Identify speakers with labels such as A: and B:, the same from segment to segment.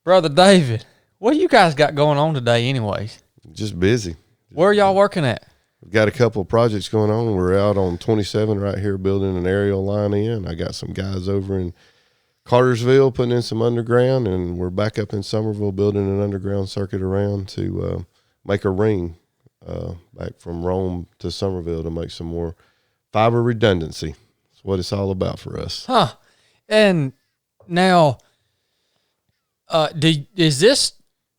A: Brother David, what you guys got going on today anyways?
B: Just busy.
A: Where are y'all working at?
B: We've got a couple of projects going on. We're out on 27 right here building an aerial line in. I got some guys over in Cartersville putting in some underground, and we're back up in Summerville building an underground circuit around to make a ring back from Rome to Somerville to make some more fiber redundancy. That's what it's all about for us.
A: Huh. And now, is this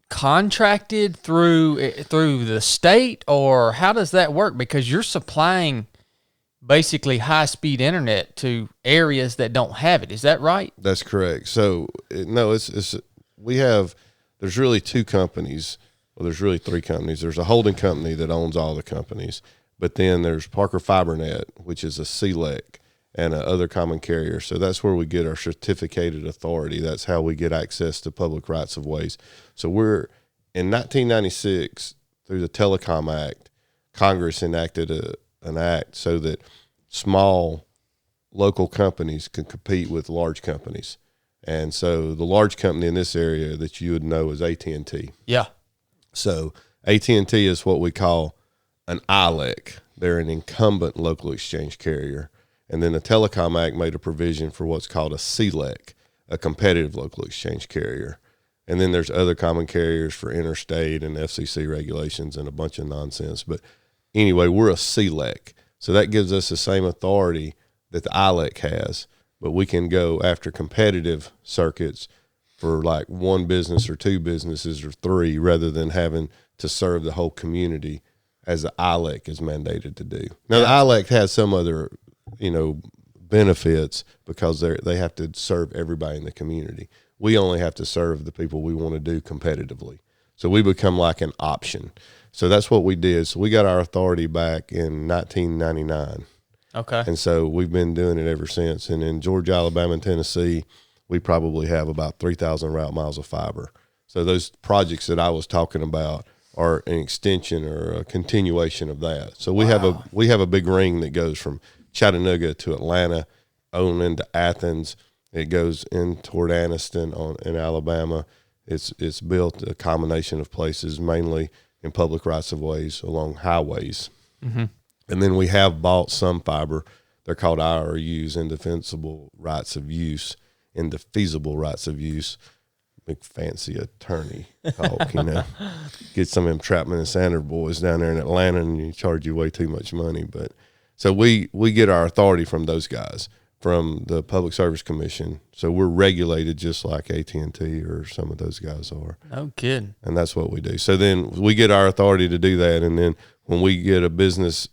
A: contracted through the state, or how does that work? Because you're supplying basically high-speed internet to areas that don't have it. Is that right?
B: That's correct. So no, there's really two companies. Well, there's really three companies. There's a holding company that owns all the companies, but then there's Parker FiberNet, which is a CLEC, and other common carriers. So that's where we get our certificated authority. That's how we get access to public rights of ways. So we're in 1996 through the Telecom Act, Congress enacted an act so that small local companies can compete with large companies. And so the large company in this area that you would know is AT&T.
A: Yeah.
B: So AT&T is what we call an ILEC. They're an incumbent local exchange carrier. And then the Telecom Act made a provision for what's called a CLEC, a competitive local exchange carrier. And then there's other common carriers for interstate and FCC regulations and a bunch of nonsense. But anyway, we're a CLEC. So that gives us the same authority that the ILEC has, but we can go after competitive circuits for like one business or two businesses or three rather than having to serve the whole community as the ILEC is mandated to do. Now, the ILEC has some other benefits because they have to serve everybody in the community. We only have to serve the people we want to do competitively. So we become like an option. So that's what we did. So we got our authority back in 1999.
A: Okay.
B: And so we've been doing it ever since. And in Georgia, Alabama, and Tennessee, we probably have about 3,000 route miles of fiber. So those projects that I was talking about are an extension or a continuation of that. So we have a big ring that goes from Chattanooga to Atlanta, on into Athens. It goes in toward Anniston in Alabama. It's built a combination of places, mainly in public rights of ways along highways.
A: Mm-hmm.
B: And then we have bought some fiber. They're called IRUs, indefensible rights of use, indefeasible rights of use. Big fancy attorney talk, Get some entrapment and Sanders boys down there in Atlanta and you charge you way too much money. But so we get our authority from those guys, from the Public Service Commission. So we're regulated just like AT&T or some of those guys are.
A: No kidding.
B: And that's what we do. So then we get our authority to do that. And then when we get a business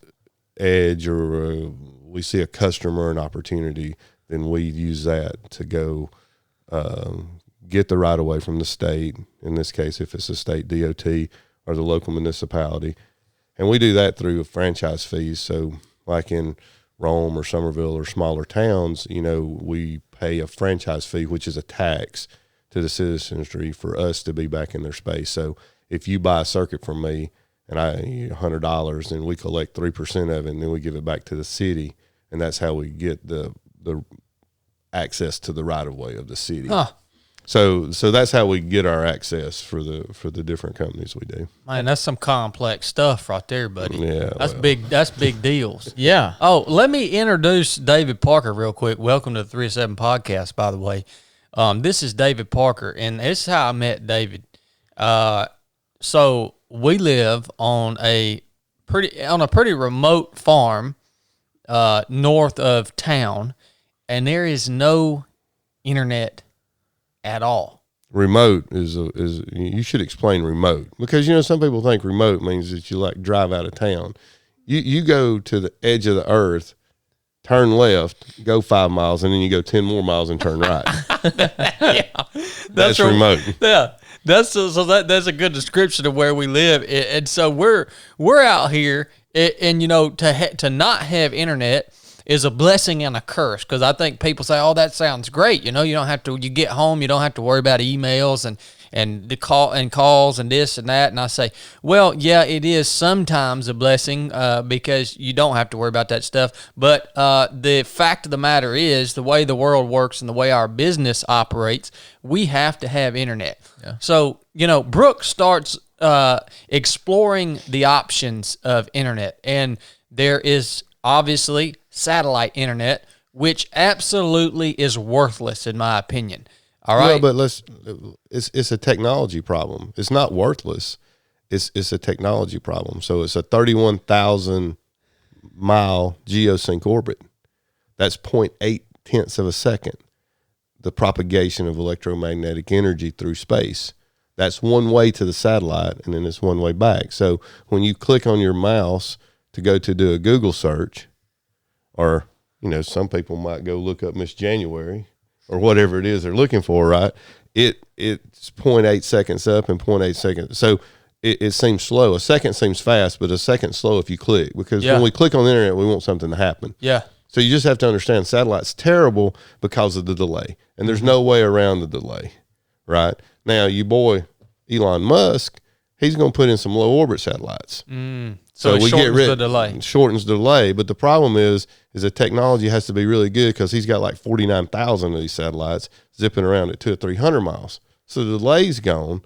B: edge or we see a customer an opportunity, then we use that to go get the right of way from the state. In this case, if it's a state DOT or the local municipality. And we do that through franchise fees. So like in Rome or Somerville or smaller towns, we pay a franchise fee, which is a tax to the citizenry for us to be back in their space. So if you buy a circuit from me and $100, then we collect 3% of it, and then we give it back to the city, and that's how we get the access to the right of way of the city.
A: Huh.
B: So that's how we get our access for the different companies we do.
A: Man, that's some complex stuff right there, buddy.
B: Yeah,
A: that's big. That's big deals.
C: Yeah.
A: Oh, let me introduce David Parker real quick. Welcome to the 307 podcast, by the way. This is David Parker, and this is how I met David. So we live on a pretty remote farm north of town, and there is no internet at all.
B: Remote is you should explain remote, because some people think remote means that you like drive out of town. You go to the edge of the earth, turn left, go 5 miles, and then you go 10 more miles and turn right.
A: Yeah,
B: that's remote.
A: Yeah, that's a good description of where we live. And so we're out here, and to not have internet is a blessing and a curse, because I think people say, oh, that sounds great. You don't have to, you get home, you don't have to worry about emails and the calls and this and that. And I say, well, yeah, it is sometimes a blessing because you don't have to worry about that stuff. But the fact of the matter is, the way the world works and the way our business operates, we have to have internet. Yeah. So, Brooke starts exploring the options of internet, and there is obviously satellite internet, which absolutely is worthless in my opinion. All right.
B: No, but it's a technology problem. It's not worthless. It's a technology problem. So it's a 31,000 mile geosync orbit. That's 0.8 tenths of a second. The propagation of electromagnetic energy through space. That's one way to the satellite, and then it's one way back. So when you click on your mouse to go to do a Google search, or, some people might go look up Miss January or whatever it is they're looking for, right? It's 0.8 seconds up and 0.8 seconds. So it seems slow. A second seems fast, but a second's slow if you click, because when we click on the internet, we want something to happen.
A: Yeah.
B: So you just have to understand satellite's terrible because of the delay, and there's no way around the delay, right? Now, you boy Elon Musk, he's going to put in some low orbit satellites.
A: So it shortens the delay.
B: Shortens the delay, but the problem is the technology has to be really good, because he's got like 49,000 of these satellites zipping around at 200 or 300 miles. So the delay's gone,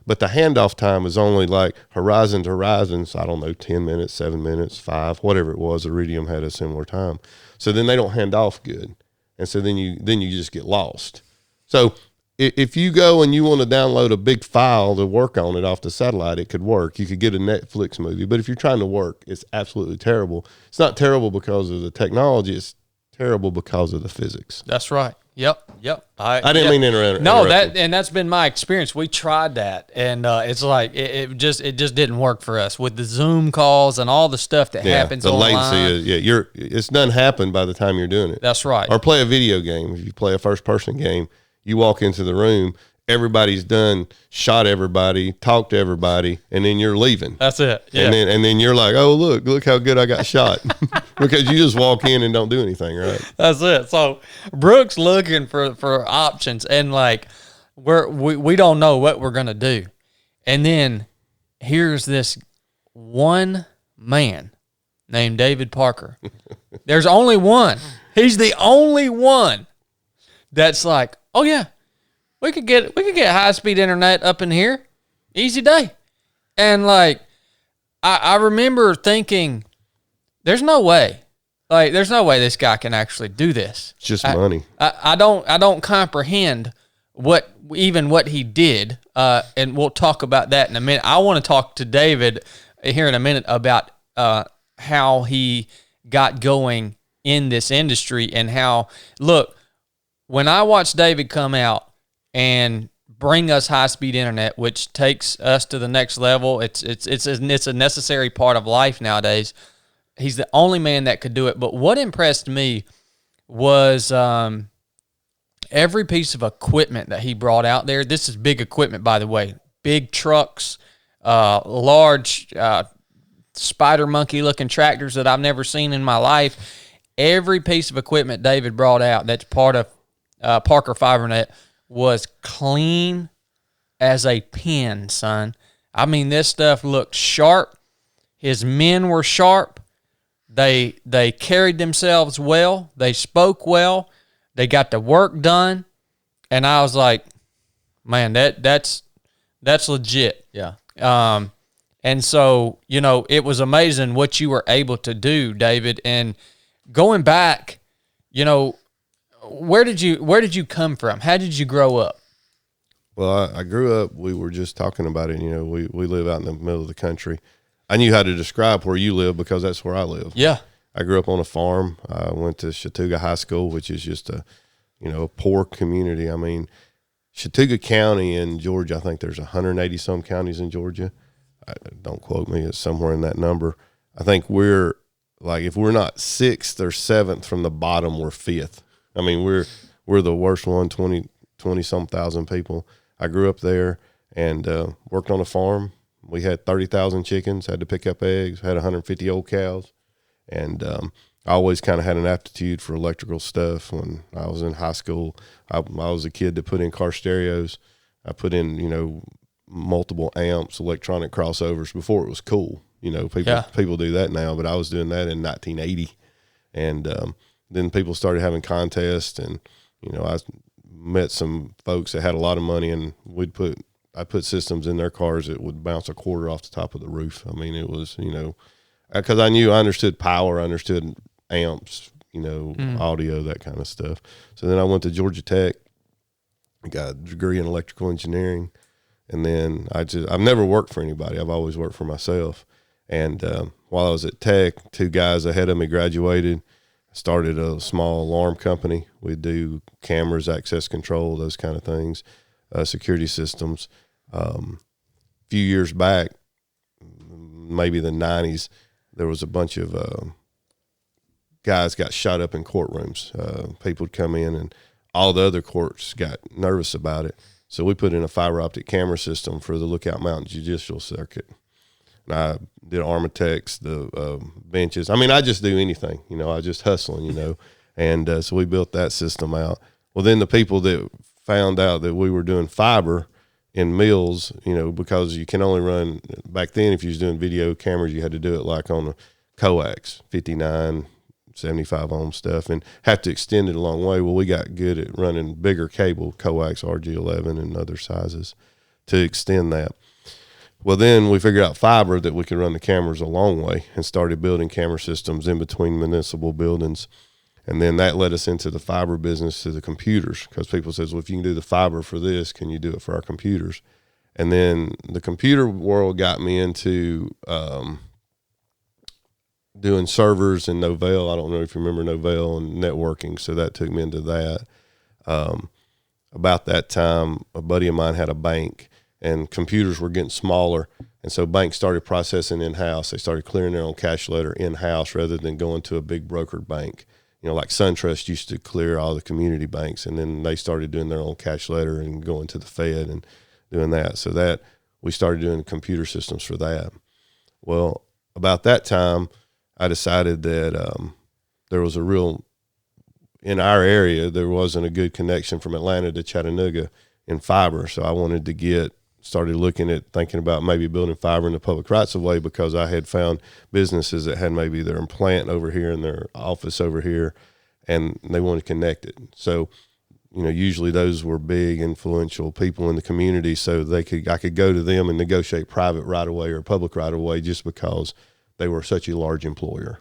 B: but the handoff time is only like horizon to horizon. So I don't know, 10 minutes, 7 minutes, 5, whatever it was. Iridium had a similar time. So then they don't hand off good, and so then you just get lost. So if you go and you want to download a big file to work on it off the satellite, it could work. You could get a Netflix movie. But if you're trying to work, it's absolutely terrible. It's not terrible because of the technology. It's terrible because of the physics.
A: That's right. Yep.
B: I didn't mean to interrupt.
A: No, that's been my experience. We tried that, and it's like it just didn't work for us with the Zoom calls and all the stuff that happens
B: the
A: online.
B: Latency is, it's done happen by the time you're doing it.
A: That's right.
B: Or play a video game. If you play a first person game, you walk into the room, everybody's done, shot everybody, talked to everybody, and then you're leaving.
A: That's it. Yeah.
B: And then you're like, oh, look how good I got shot. Because you just walk in and don't do anything, right?
A: That's it. So Brooke's looking for options, and like we don't know what we're gonna do. And then here's this one man named David Parker. There's only one. He's the only one that's like, oh yeah, we could get high speed internet up in here, easy day. And like, I remember thinking, there's no way this guy can actually do this.
B: It's just money.
A: I don't comprehend what he did. And we'll talk about that in a minute. I want to talk to David here in a minute about how he got going in this industry, and how, look, when I watch David come out and bring us high-speed internet, which takes us to the next level, it's a necessary part of life nowadays. He's the only man that could do it. But what impressed me was every piece of equipment that he brought out there. This is big equipment, by the way. Big trucks, large spider monkey-looking tractors that I've never seen in my life. Every piece of equipment David brought out that's part of Parker FiberNet was clean as a pin, son. I mean, this stuff looked sharp. His men were sharp. They carried themselves well. They spoke well. They got the work done. And I was like, man, that's legit.
C: Yeah.
A: And so, it was amazing what you were able to do, David. And going back, where did you come from? How did you grow up?
B: Well, I grew up, we were just talking about it, we live out in the middle of the country. I knew how to describe where you live because that's where I live.
A: Yeah.
B: I grew up on a farm. I went to Chattooga High School, which is just a poor community. I mean, Chattooga County in Georgia, I think there's 180 some counties in Georgia. Don't quote me, it's somewhere in that number. I think we're like, if we're not 6th or 7th from the bottom, we're 5th. I mean, we're the worst one, 20 some thousand people. I grew up there and worked on a farm. We had 30,000 chickens, had to pick up eggs, had 150 old cows. And I always kind of had an aptitude for electrical stuff. When I was in high school, I was a kid that put in car stereos. I put in, multiple amps, electronic crossovers before it was cool. People do that now, but I was doing that in 1980. And then people started having contests, and, I met some folks that had a lot of money, and I put systems in their cars that would bounce a quarter off the top of the roof. I mean, it was, because I understood power, I understood amps, audio, that kind of stuff. So then I went to Georgia Tech, got a degree in electrical engineering. And then I've never worked for anybody. I've always worked for myself. And while I was at Tech, 2 guys ahead of me graduated, started a small alarm company. We do cameras, access control, those kind of things, security systems. A few years back, maybe the 90s, there was a bunch of guys got shot up in courtrooms. People would come in, and all the other courts got nervous about it. So we put in a fiber optic camera system for the Lookout Mountain Judicial Circuit. And I did Armitex, the benches. I mean, I just do anything, I just hustling, And so we built that system out. Well, then the people that found out that we were doing fiber in mills, because you can only run, back then if you was doing video cameras, you had to do it like on a coax, 59, 75 ohm stuff, and have to extend it a long way. Well, we got good at running bigger cable, coax, RG11, and other sizes to extend that. Well, then we figured out fiber, that we could run the cameras a long way, and started building camera systems in between municipal buildings. And then that led us into the fiber business, to the computers, because people says, well, if you can do the fiber for this, can you do it for our computers? And then the computer world got me into doing servers in Novell. I don't know if you remember Novell, and networking. So that took me into that. About that time, a buddy of mine had a bank, and computers were getting smaller. And so banks started processing in-house. They started clearing their own cash letter in-house rather than going to a big brokered bank. Like SunTrust used to clear all the community banks, and then they started doing their own cash letter and going to the Fed and doing that. So that we started doing computer systems for that. Well, about that time, I decided that there was in our area, there wasn't a good connection from Atlanta to Chattanooga in fiber. So I wanted to started thinking about maybe building fiber in the public rights of way, because I had found businesses that had maybe their plant over here and their office over here, and they wanted to connect it. So, usually those were big, influential people in the community, so I could go to them and negotiate private right of way or public right of way, just because they were such a large employer.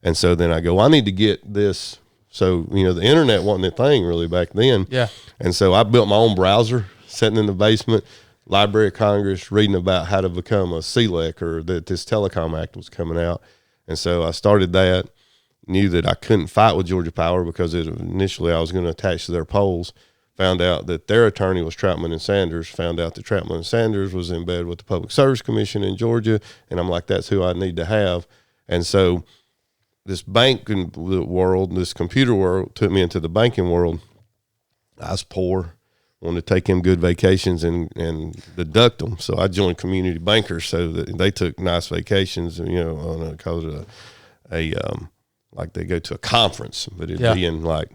B: And so then I go, I need to get this. So, the internet wasn't a thing really back then.
A: Yeah.
B: And so I built my own browser, sitting in the basement, Library of Congress, reading about how to become a CLEC, or that this Telecom Act was coming out. And so I started that, knew that I couldn't fight with Georgia Power, because initially I was going to attach to their polls. Found out that their attorney was Troutman and Sanders, found out that Troutman and Sanders was in bed with the Public Service Commission in Georgia. And I'm like, that's who I need to have. And so this banking world, this computer world, took me into the banking world. I was poor, wanted to take them good vacations and deduct them. So I joined Community Bankers, so that they took nice vacations, call it like they go to a conference, but it'd be in like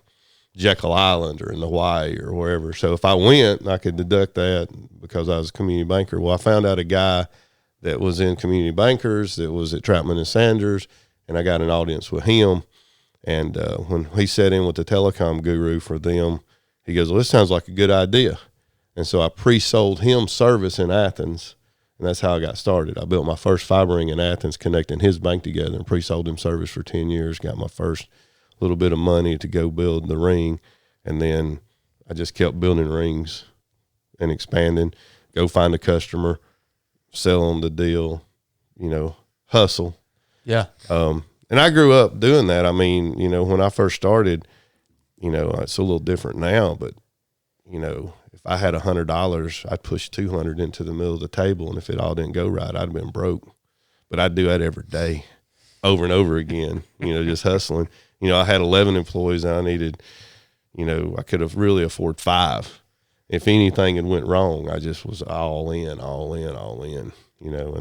B: Jekyll Island or in Hawaii or wherever. So if I went, I could deduct that because I was a community banker. Well, I found out a guy that was in Community Bankers that was at Troutman and Sanders, and I got an audience with him. And when he sat in with the telecom guru for them, he goes, well, this sounds like a good idea. And so I pre-sold him service in Athens, and that's how I got started. I built my first fiber ring in Athens, connecting his bank together, and pre-sold him service for 10 years, got my first little bit of money to go build the ring. And then I just kept building rings and expanding, go find a customer, sell them the deal, hustle.
A: Yeah.
B: And I grew up doing that. I mean, when I first started, it's a little different now, but, if I had $100, I'd push 200 into the middle of the table. And if it all didn't go right, I'd have been broke. But I'd do that every day, over and over again, just hustling. I had 11 employees, and I needed, I could have really afford 5. If anything had went wrong, I just was all in, and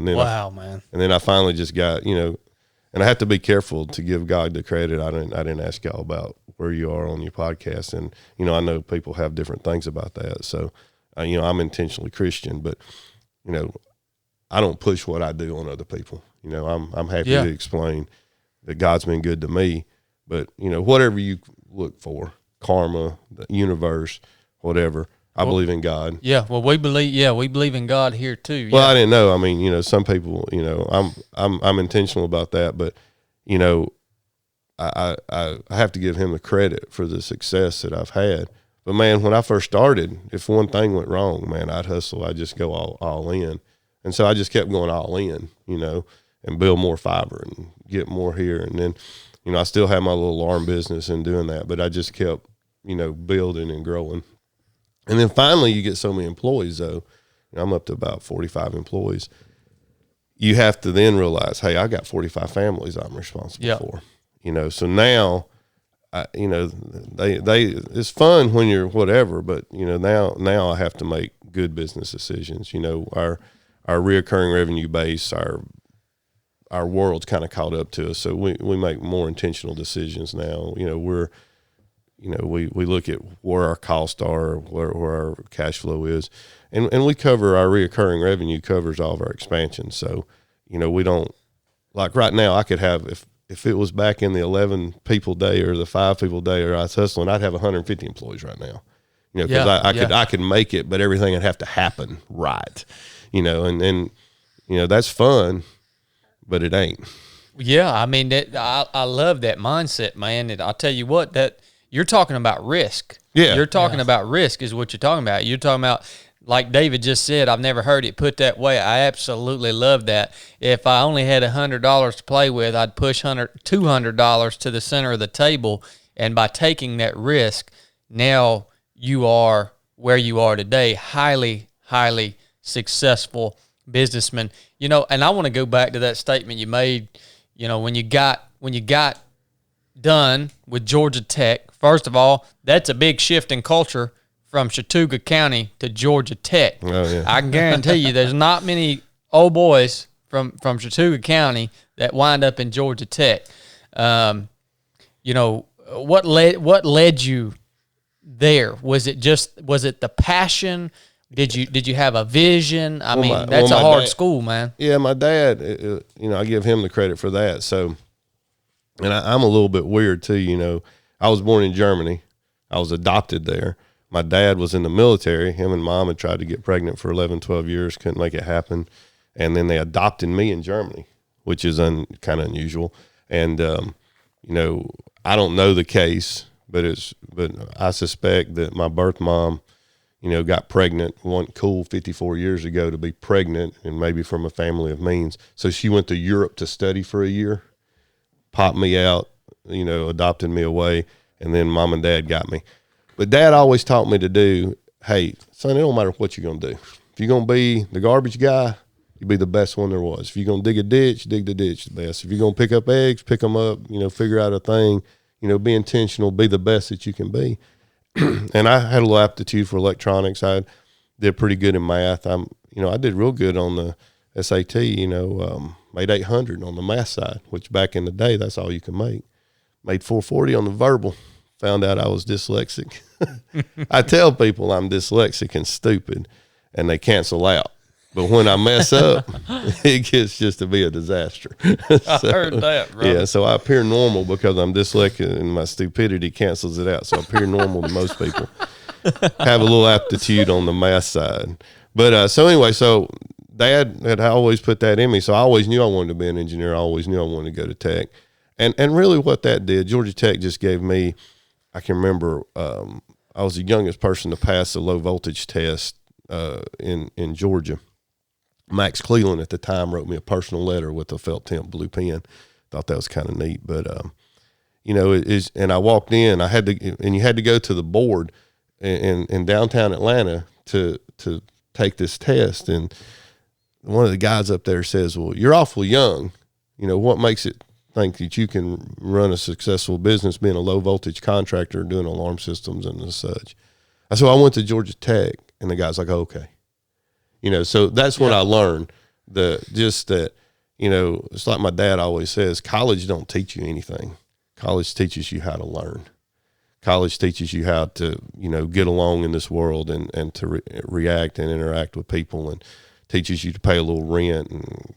B: then,
A: wow, man.
B: And then I finally just got, and I have to be careful to give God the credit. I didn't ask y'all about where you are on your podcast. And, I know people have different things about that. So I'm intentionally Christian, but I don't push what I do on other people. I'm happy to explain that God's been good to me, but whatever you look for, karma, the universe, whatever, I believe in God.
A: Yeah, well, we believe in God here too.
B: Well, I didn't know. I mean, some people, I'm intentional about that, but I have to give him the credit for the success that I've had. But man, when I first started, if one thing went wrong, man, I'd hustle. I'd just go all in. And so I just kept going all in, and build more fiber and get more here. And then, I still have my little alarm business and doing that, but I just kept, building and growing. And then finally you get so many employees though. I'm up to about 45 employees. You have to then realize, hey, I got 45 families I'm responsible for. So now, it's fun when you're whatever, but now I have to make good business decisions. Our reoccurring revenue base, our world's kind of caught up to us, so we make more intentional decisions now. We look at where our costs are, where our cash flow is, and we cover our reoccurring revenue covers all of our expansion. So we don't, like right now I could have, if it was back in the 11 people day or the 5 people day or I was hustling, I'd have 150 employees right now. Because I could make it, but everything would have to happen right. And that's fun, but it ain't.
A: Yeah, I mean, I love that mindset, man. And I'll tell you what, that you're talking about risk.
B: Yeah.
A: You're talking about risk is what you're talking about. You're talking about, like David just said, I've never heard it put that way. I absolutely love that. If I only had $100 to play with, I'd push $200 to the center of the table. And by taking that risk, now you are where you are today, highly, highly successful businessman. And I want to go back to that statement you made, when you got done with Georgia Tech. First of all, that's a big shift in culture from Chattooga County to Georgia Tech.
B: Oh, yeah.
A: I can guarantee you there's not many old boys from Chattooga County that wind up in Georgia Tech. What led you there? Was it the passion? Did you have a vision? I mean, that's a hard school, man.
B: Yeah, my dad, I give him the credit for that. So, and I'm a little bit weird too, I was born in Germany. I was adopted there. My dad was in the military. Him and mom had tried to get pregnant for 11, 12 years, couldn't make it happen. And then they adopted me in Germany, which is kind of unusual. And, I don't know the case, but I suspect that my birth mom, got pregnant, wasn't cool 54 years ago to be pregnant and maybe from a family of means. So she went to Europe to study for a year, popped me out, adopted me away, and then mom and dad got me. But dad always taught me to do, hey, son, it don't matter what you're going to do. If you're going to be the garbage guy, you be the best one there was. If you're going to dig a ditch, dig the ditch the best. If you're going to pick up eggs, pick them up, figure out a thing, be intentional, be the best that you can be. And I had a little aptitude for electronics. I did pretty good in math. I did real good on the SAT, made 800 on the math side, which back in the day, that's all you can make. Made 440 on the verbal. Found out I was dyslexic. I tell people I'm dyslexic and stupid, and they cancel out. But when I mess up, it gets just to be a disaster.
A: I heard that, bro.
B: Yeah, so I appear normal because I'm dyslexic and my stupidity cancels it out. So I appear normal to most people. Have a little aptitude on the math side. But so Dad had always put that in me. So I always knew I wanted to be an engineer. I always knew I wanted to go to Tech. And really what that did, Georgia Tech just gave me, I can remember I was the youngest person to pass the low voltage test in Georgia. Max Cleland at the time wrote me a personal letter with a felt tip blue pen. Thought that was kind of neat, but and I walked in. I had to, and you had to go to the board in downtown Atlanta to take this test. And one of the guys up there says, "Well, you're awful young. What makes it think that you can run a successful business being a low voltage contractor doing alarm systems and such?" I said, "I went to Georgia Tech," and the guy's like, "Oh, okay." So that's when I learned that, it's like my dad always says, college don't teach you anything. College teaches you how to learn. College teaches you how to, get along in this world and to react and interact with people, and teaches you to pay a little rent and,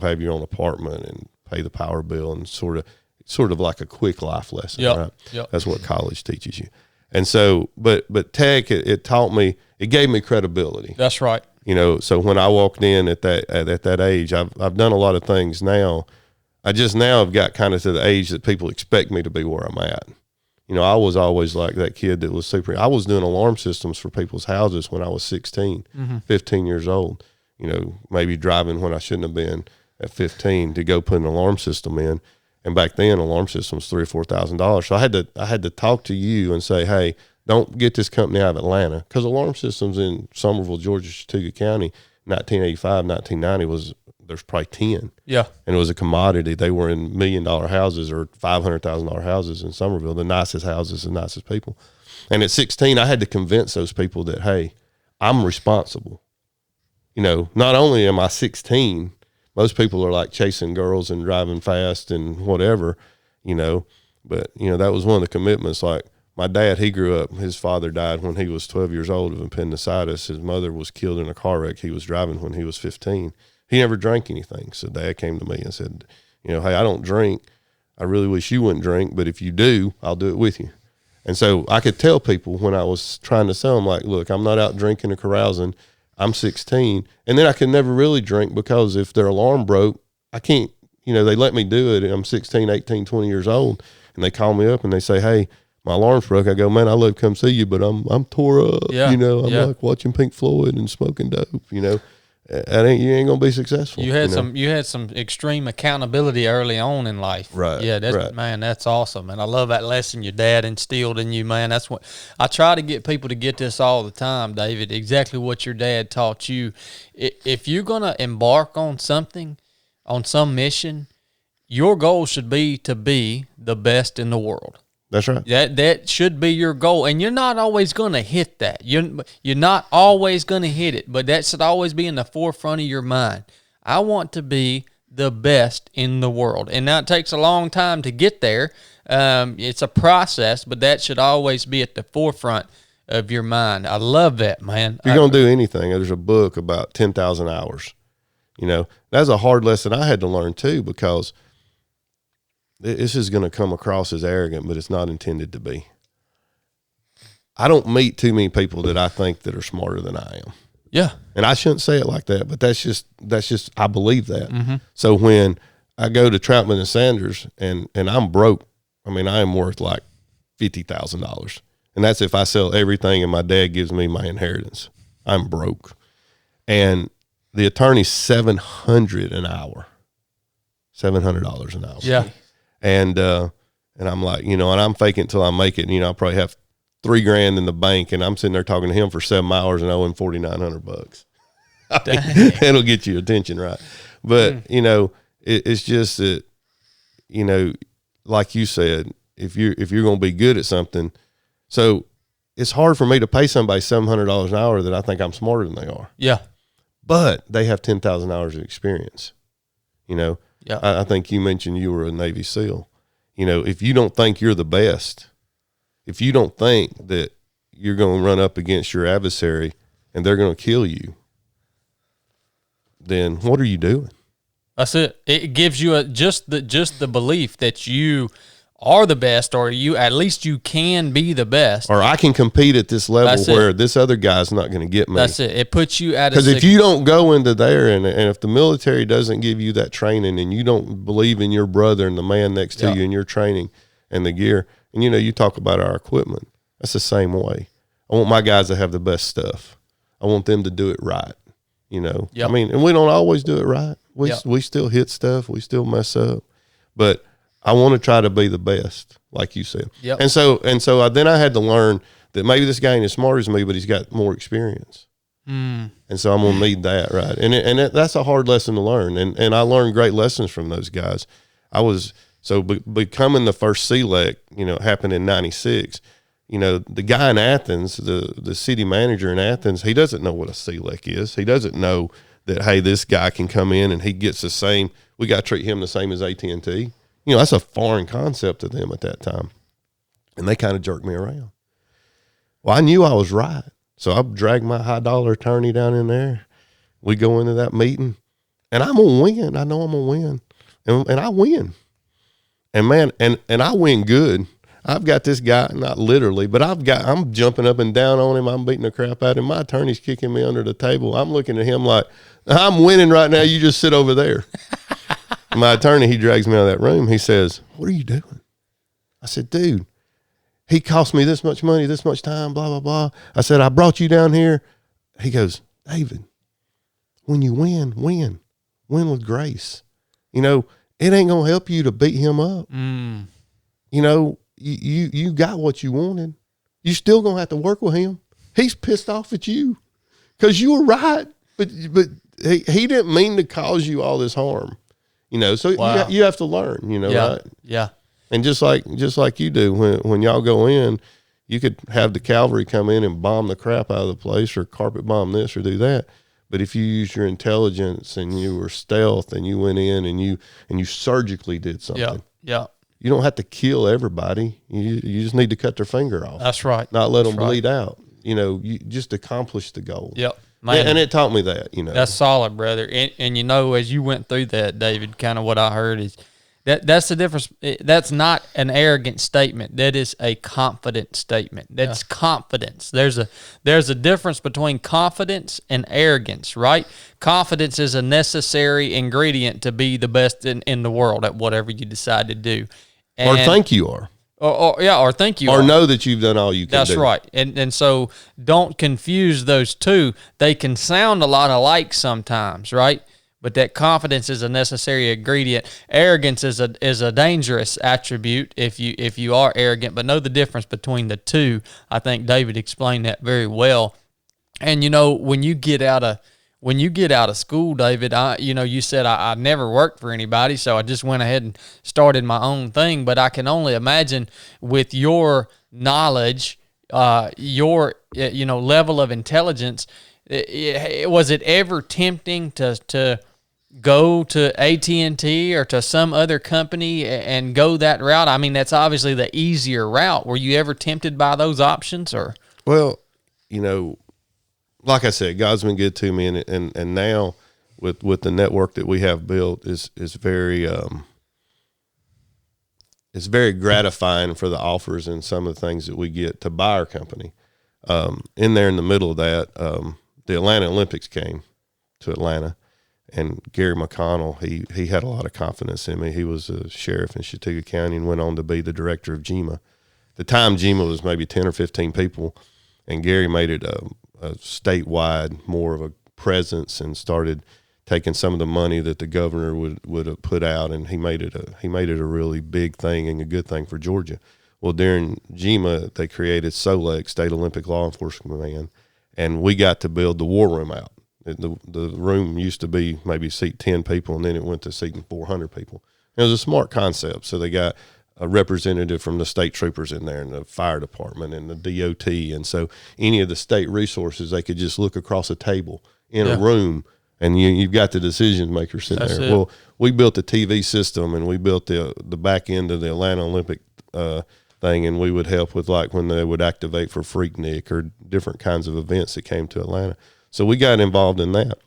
B: have your own apartment and pay the power bill, and sort of like a quick life lesson, right?
A: Yep.
B: That's what college teaches you. And so, but tech, it taught me, it gave me credibility.
A: That's right.
B: So when I walked in at that age, I've done a lot of things now. I just now have got kind of to the age that people expect me to be where I'm at. I was always like that kid that was I was doing alarm systems for people's houses when I was 16, 15 years old, maybe driving when I shouldn't have been at 15 to go put an alarm system in. And back then, alarm system was $3,000 or $4,000. So I had to talk to you and say, hey, don't get this company out of Atlanta, because alarm systems in Somerville, Georgia, Chattooga County, 1985, 1990 there's probably 10.
A: Yeah.
B: And it was a commodity. They were in $1 million houses or $500,000 houses in Somerville, the nicest houses, the nicest people. And at 16, I had to convince those people that, hey, I'm responsible. Not only am I 16, most people are like chasing girls and driving fast and whatever, but, that was one of the commitments. Like my dad, he grew up, his father died when he was 12 years old of appendicitis. His mother was killed in a car wreck. He was driving when he was 15. He never drank anything. So Dad came to me and said, hey, I don't drink. I really wish you wouldn't drink, but if you do, I'll do it with you. And so I could tell people when I was trying to sell them, like, look, I'm not out drinking or carousing. I'm 16. And then I could never really drink, because if their alarm broke, I can't, they let me do it. I'm 16, 18, 20 years old. And they call me up and they say, hey, my alarm's broke. I go, man, I'd love to come see you, but I'm tore up.
A: Yeah.
B: I'm like watching Pink Floyd and smoking dope, you ain't gonna be successful.
A: You had some extreme accountability early on in life,
B: right?
A: Yeah, man, that's awesome, and I love that lesson your dad instilled in you, man. That's what I try to get people to get this all the time, David. Exactly what your dad taught you. If you're gonna embark on something, on some mission, your goal should be to be the best in the world.
B: That's right.
A: That should be your goal, and you're not always going to hit that. You're not always going to hit it, but that should always be in the forefront of your mind. I want to be the best in the world, and now it takes a long time to get there. It's a process, but that should always be at the forefront of your mind. I love that, man.
B: If you're going to do anything, there's a book about 10,000 hours. That's a hard lesson I had to learn too, because this is going to come across as arrogant, but it's not intended to be. I don't meet too many people that I think that are smarter than I am.
A: Yeah.
B: And I shouldn't say it like that, but that's just I believe that.
A: Mm-hmm.
B: So when I go to Troutman and Sanders and I'm broke, I am worth like $50,000. And that's if I sell everything and my dad gives me my inheritance. I'm broke. And the attorney's $700 an hour. $700 an hour.
A: Yeah.
B: And I'm like, and I'm faking till I make it. And, I probably have $3,000 in the bank, and I'm sitting there talking to him for 7 hours and owe him $4,900. It'll get your attention, right? But it's just that, like you said, if you're going to be good at something, so it's hard for me to pay somebody $700 an hour that I think I'm smarter than they are.
A: Yeah.
B: But they have 10,000 hours of experience.
A: Yeah.
B: I think you mentioned you were a Navy SEAL. If you don't think you're the best, if you don't think that you're going to run up against your adversary and they're going to kill you, then what are you doing?
A: That's it. It gives you just the belief that you are the best, or at least you can be the best,
B: or I can compete at this level where this other guy's not going to get me.
A: That's it. It puts you at
B: because if you don't go into there and if the military doesn't give you that training and you don't believe in your brother and the man next to you and your training and the gear, and you talk about our equipment, that's the same way. I want my guys to have the best stuff. I want them to do it right.
A: Yep.
B: And we don't always do it right. We still hit stuff. We still mess up, but I want to try to be the best, like you said.
A: Yep.
B: And so then I had to learn that maybe this guy ain't as smart as me, but he's got more experience. And so I'm going to need that, right? And that's a hard lesson to learn. And I learned great lessons from those guys. Becoming the first SEALEC, happened in 96. The guy in Athens, the city manager in Athens, he doesn't know what a SEALEC is. He doesn't know that, hey, this guy can come in and he gets the same, we got to treat him the same as AT&T. That's a foreign concept to them at that time. And they kind of jerked me around. Well, I knew I was right. So I dragged my high dollar attorney down in there. We go into that meeting, and I'm going to win. I know I'm going to win. And I win. And man, and I win good. I've got this guy, not literally, but I'm jumping up and down on him. I'm beating the crap out of him. My attorney's kicking me under the table. I'm looking at him like, I'm winning right now. You just sit over there. My attorney, he drags me out of that room. He says, what are you doing? I said, dude, he cost me this much money, this much time, blah, blah, blah. I said, I brought you down here. He goes, David, when you win with grace. You know, it ain't going to help you to beat him up. You know, you got what you wanted. You still going to have to work with him. He's pissed off at you because you were right. But he didn't mean to cause you all this harm. You know, so
A: wow.
B: you have to learn, you know, right?
A: Yeah.
B: And just like you do, when y'all go in, you could have the cavalry come in and bomb the crap out of the place or carpet bomb this or do that. But if you use your intelligence and you were stealth and you went in and you surgically did something, you don't have to kill everybody. You just need to cut their finger off.
A: That's right.
B: Not let them bleed out. You know, you just accomplish the goal.
A: Yep. Man,
B: and it taught me that, you know.
A: That's solid, brother. And you know, as you went through that, David, kind of what I heard is that's the difference. That's not an arrogant statement. That is a confident statement. That's confidence. There's a difference between confidence and arrogance, right? Confidence is a necessary ingredient to be the best in the world at whatever you decide to do.
B: Or think you are.
A: Or think you
B: or
A: are.
B: know that you've done all you can do.
A: That's right. And so don't confuse those two. They can sound a lot alike sometimes, right? But that confidence is a necessary ingredient. Arrogance is a dangerous attribute if you are arrogant, but know the difference between the two. I think David explained that very well. And you know, when you get out of school, David, you said I never worked for anybody, so I just went ahead and started my own thing. But I can only imagine with your knowledge, your level of intelligence, was it ever tempting to go to AT&T or to some other company and go that route? I mean, that's obviously the easier route. Were you ever tempted by those options, or?
B: Well, you know, like I said, God's been good to me, and now with the network that we have built is very it's very gratifying for the offers and some of the things that we get to buy our company. In there in the middle of that, the Atlanta Olympics came to Atlanta, and Gary McConnell, he had a lot of confidence in me. He was a sheriff in Chattooga County and went on to be the director of GEMA. At the time, GEMA was maybe 10 or 15 people, and Gary made it a statewide, more of a presence, and started taking some of the money that the governor would have put out, and he made it a really big thing and a good thing for Georgia. Well, during GEMA, they created SOLEC, State Olympic Law Enforcement Command, and we got to build the war room out. The room used to be maybe seat 10 people, and then it went to seating 400 people. It was a smart concept, so they got a representative from the state troopers in there and the fire department and the DOT, and so any of the state resources, they could just look across a table in a room, and you've got the decision makers sitting there. Well, we built the TV system, and we built the back end of the Atlanta Olympic thing, and we would help with like when they would activate for Freaknik or different kinds of events that came to Atlanta. So we got involved in that.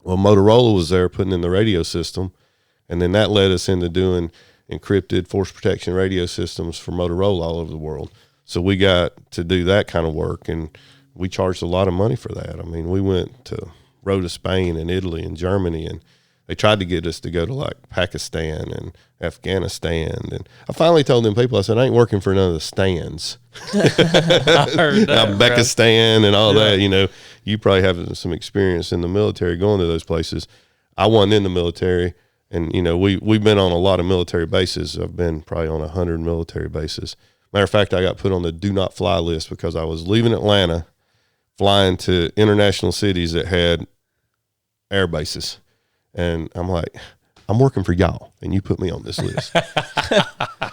B: Well, Motorola was there putting in the radio system, and then that led us into doing encrypted force protection radio systems for Motorola all over the world. So we got to do that kind of work, and we charged a lot of money for that. I mean, we went to to Spain and Italy and Germany, and they tried to get us to go to like Pakistan and Afghanistan. And I finally told them people, I said, I ain't working for none of the stands.
A: I heard that.
B: Uzbekistan and all that, you know, you probably have some experience in the military going to those places. I wasn't in the military. And, you know, we've been on a lot of military bases. I've been probably on 100 military bases. Matter of fact, I got put on the do not fly list because I was leaving Atlanta, flying to international cities that had air bases. And I'm like, I'm working for y'all, and you put me on this list.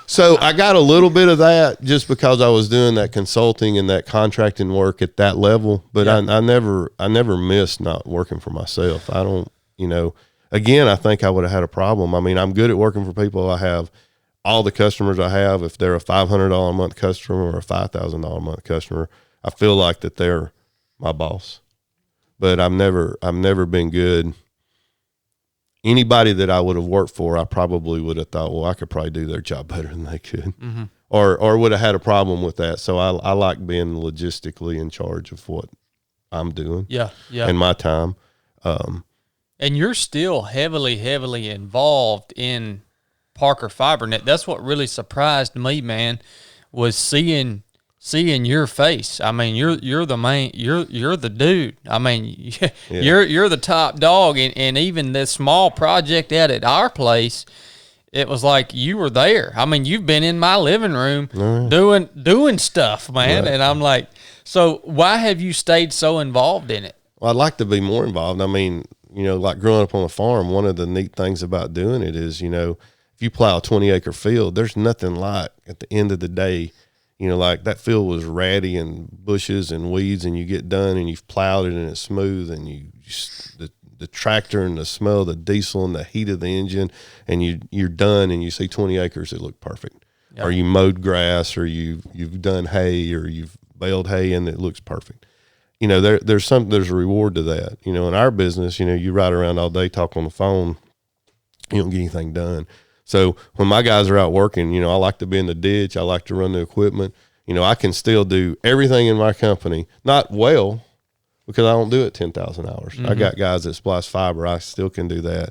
B: So I got a little bit of that just because I was doing that consulting and that contracting work at that level. But I never missed not working for myself. I don't, you know, again, I think I would have had a problem. I mean, I'm good at working for people. I have all the customers I have, if they're a $500 a month customer or a $5,000 a month customer, I feel like that they're my boss. But I've never been good. Anybody that I would have worked for, I probably would have thought, well, I could probably do their job better than they could, or would have had a problem with that. So I like being logistically in charge of what I'm doing.
A: Yeah.
B: In my time.
A: And you're still heavily involved in Parker FiberNet. That's what really surprised me, man, was seeing your face. I mean, you're the main, you're the dude. I mean, you're the top dog. And even this small project out at our place, it was like you were there. I mean, you've been in my living room doing stuff, man. Right. And I'm like, so why have you stayed so involved in it?
B: Well, I'd like to be more involved. I mean, like growing up on a farm, one of the neat things about doing it is, if you plow a 20-acre field, there's nothing like at the end of the day, like that field was ratty and bushes and weeds, and you get done and you've plowed it and it's smooth, and the tractor and the smell of the diesel and the heat of the engine, and you're done and you see 20 acres that look perfect. Yep. Or you mowed grass, or you've done hay, or you've baled hay and it looks perfect. There's a reward to that. In our business, you ride around all day, talk on the phone, you don't get anything done. So when my guys are out working, I like to be in the ditch. I like to run the equipment. I can still do everything in my company, not well, because I don't do it 10,000 hours. I got guys that splice fiber. I still can do that.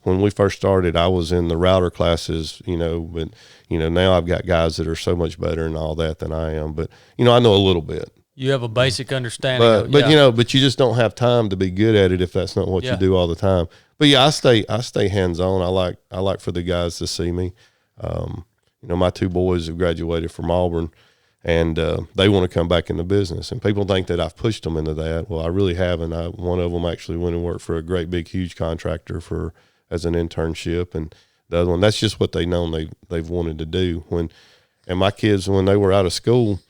B: When we first started, I was in the router classes, but, now I've got guys that are so much better and all that than I am. But, I know a little bit.
A: You have a basic understanding.
B: But you just don't have time to be good at it if that's not what you do all the time. But yeah, I stay hands on. I like for the guys to see me. My two boys have graduated from Auburn, and they want to come back in the business. And people think that I've pushed them into that. Well, I really haven't. One of them actually went and worked for a great big huge contractor as an internship, and the other one, that's just what they've wanted to do. And my kids, when they were out of school,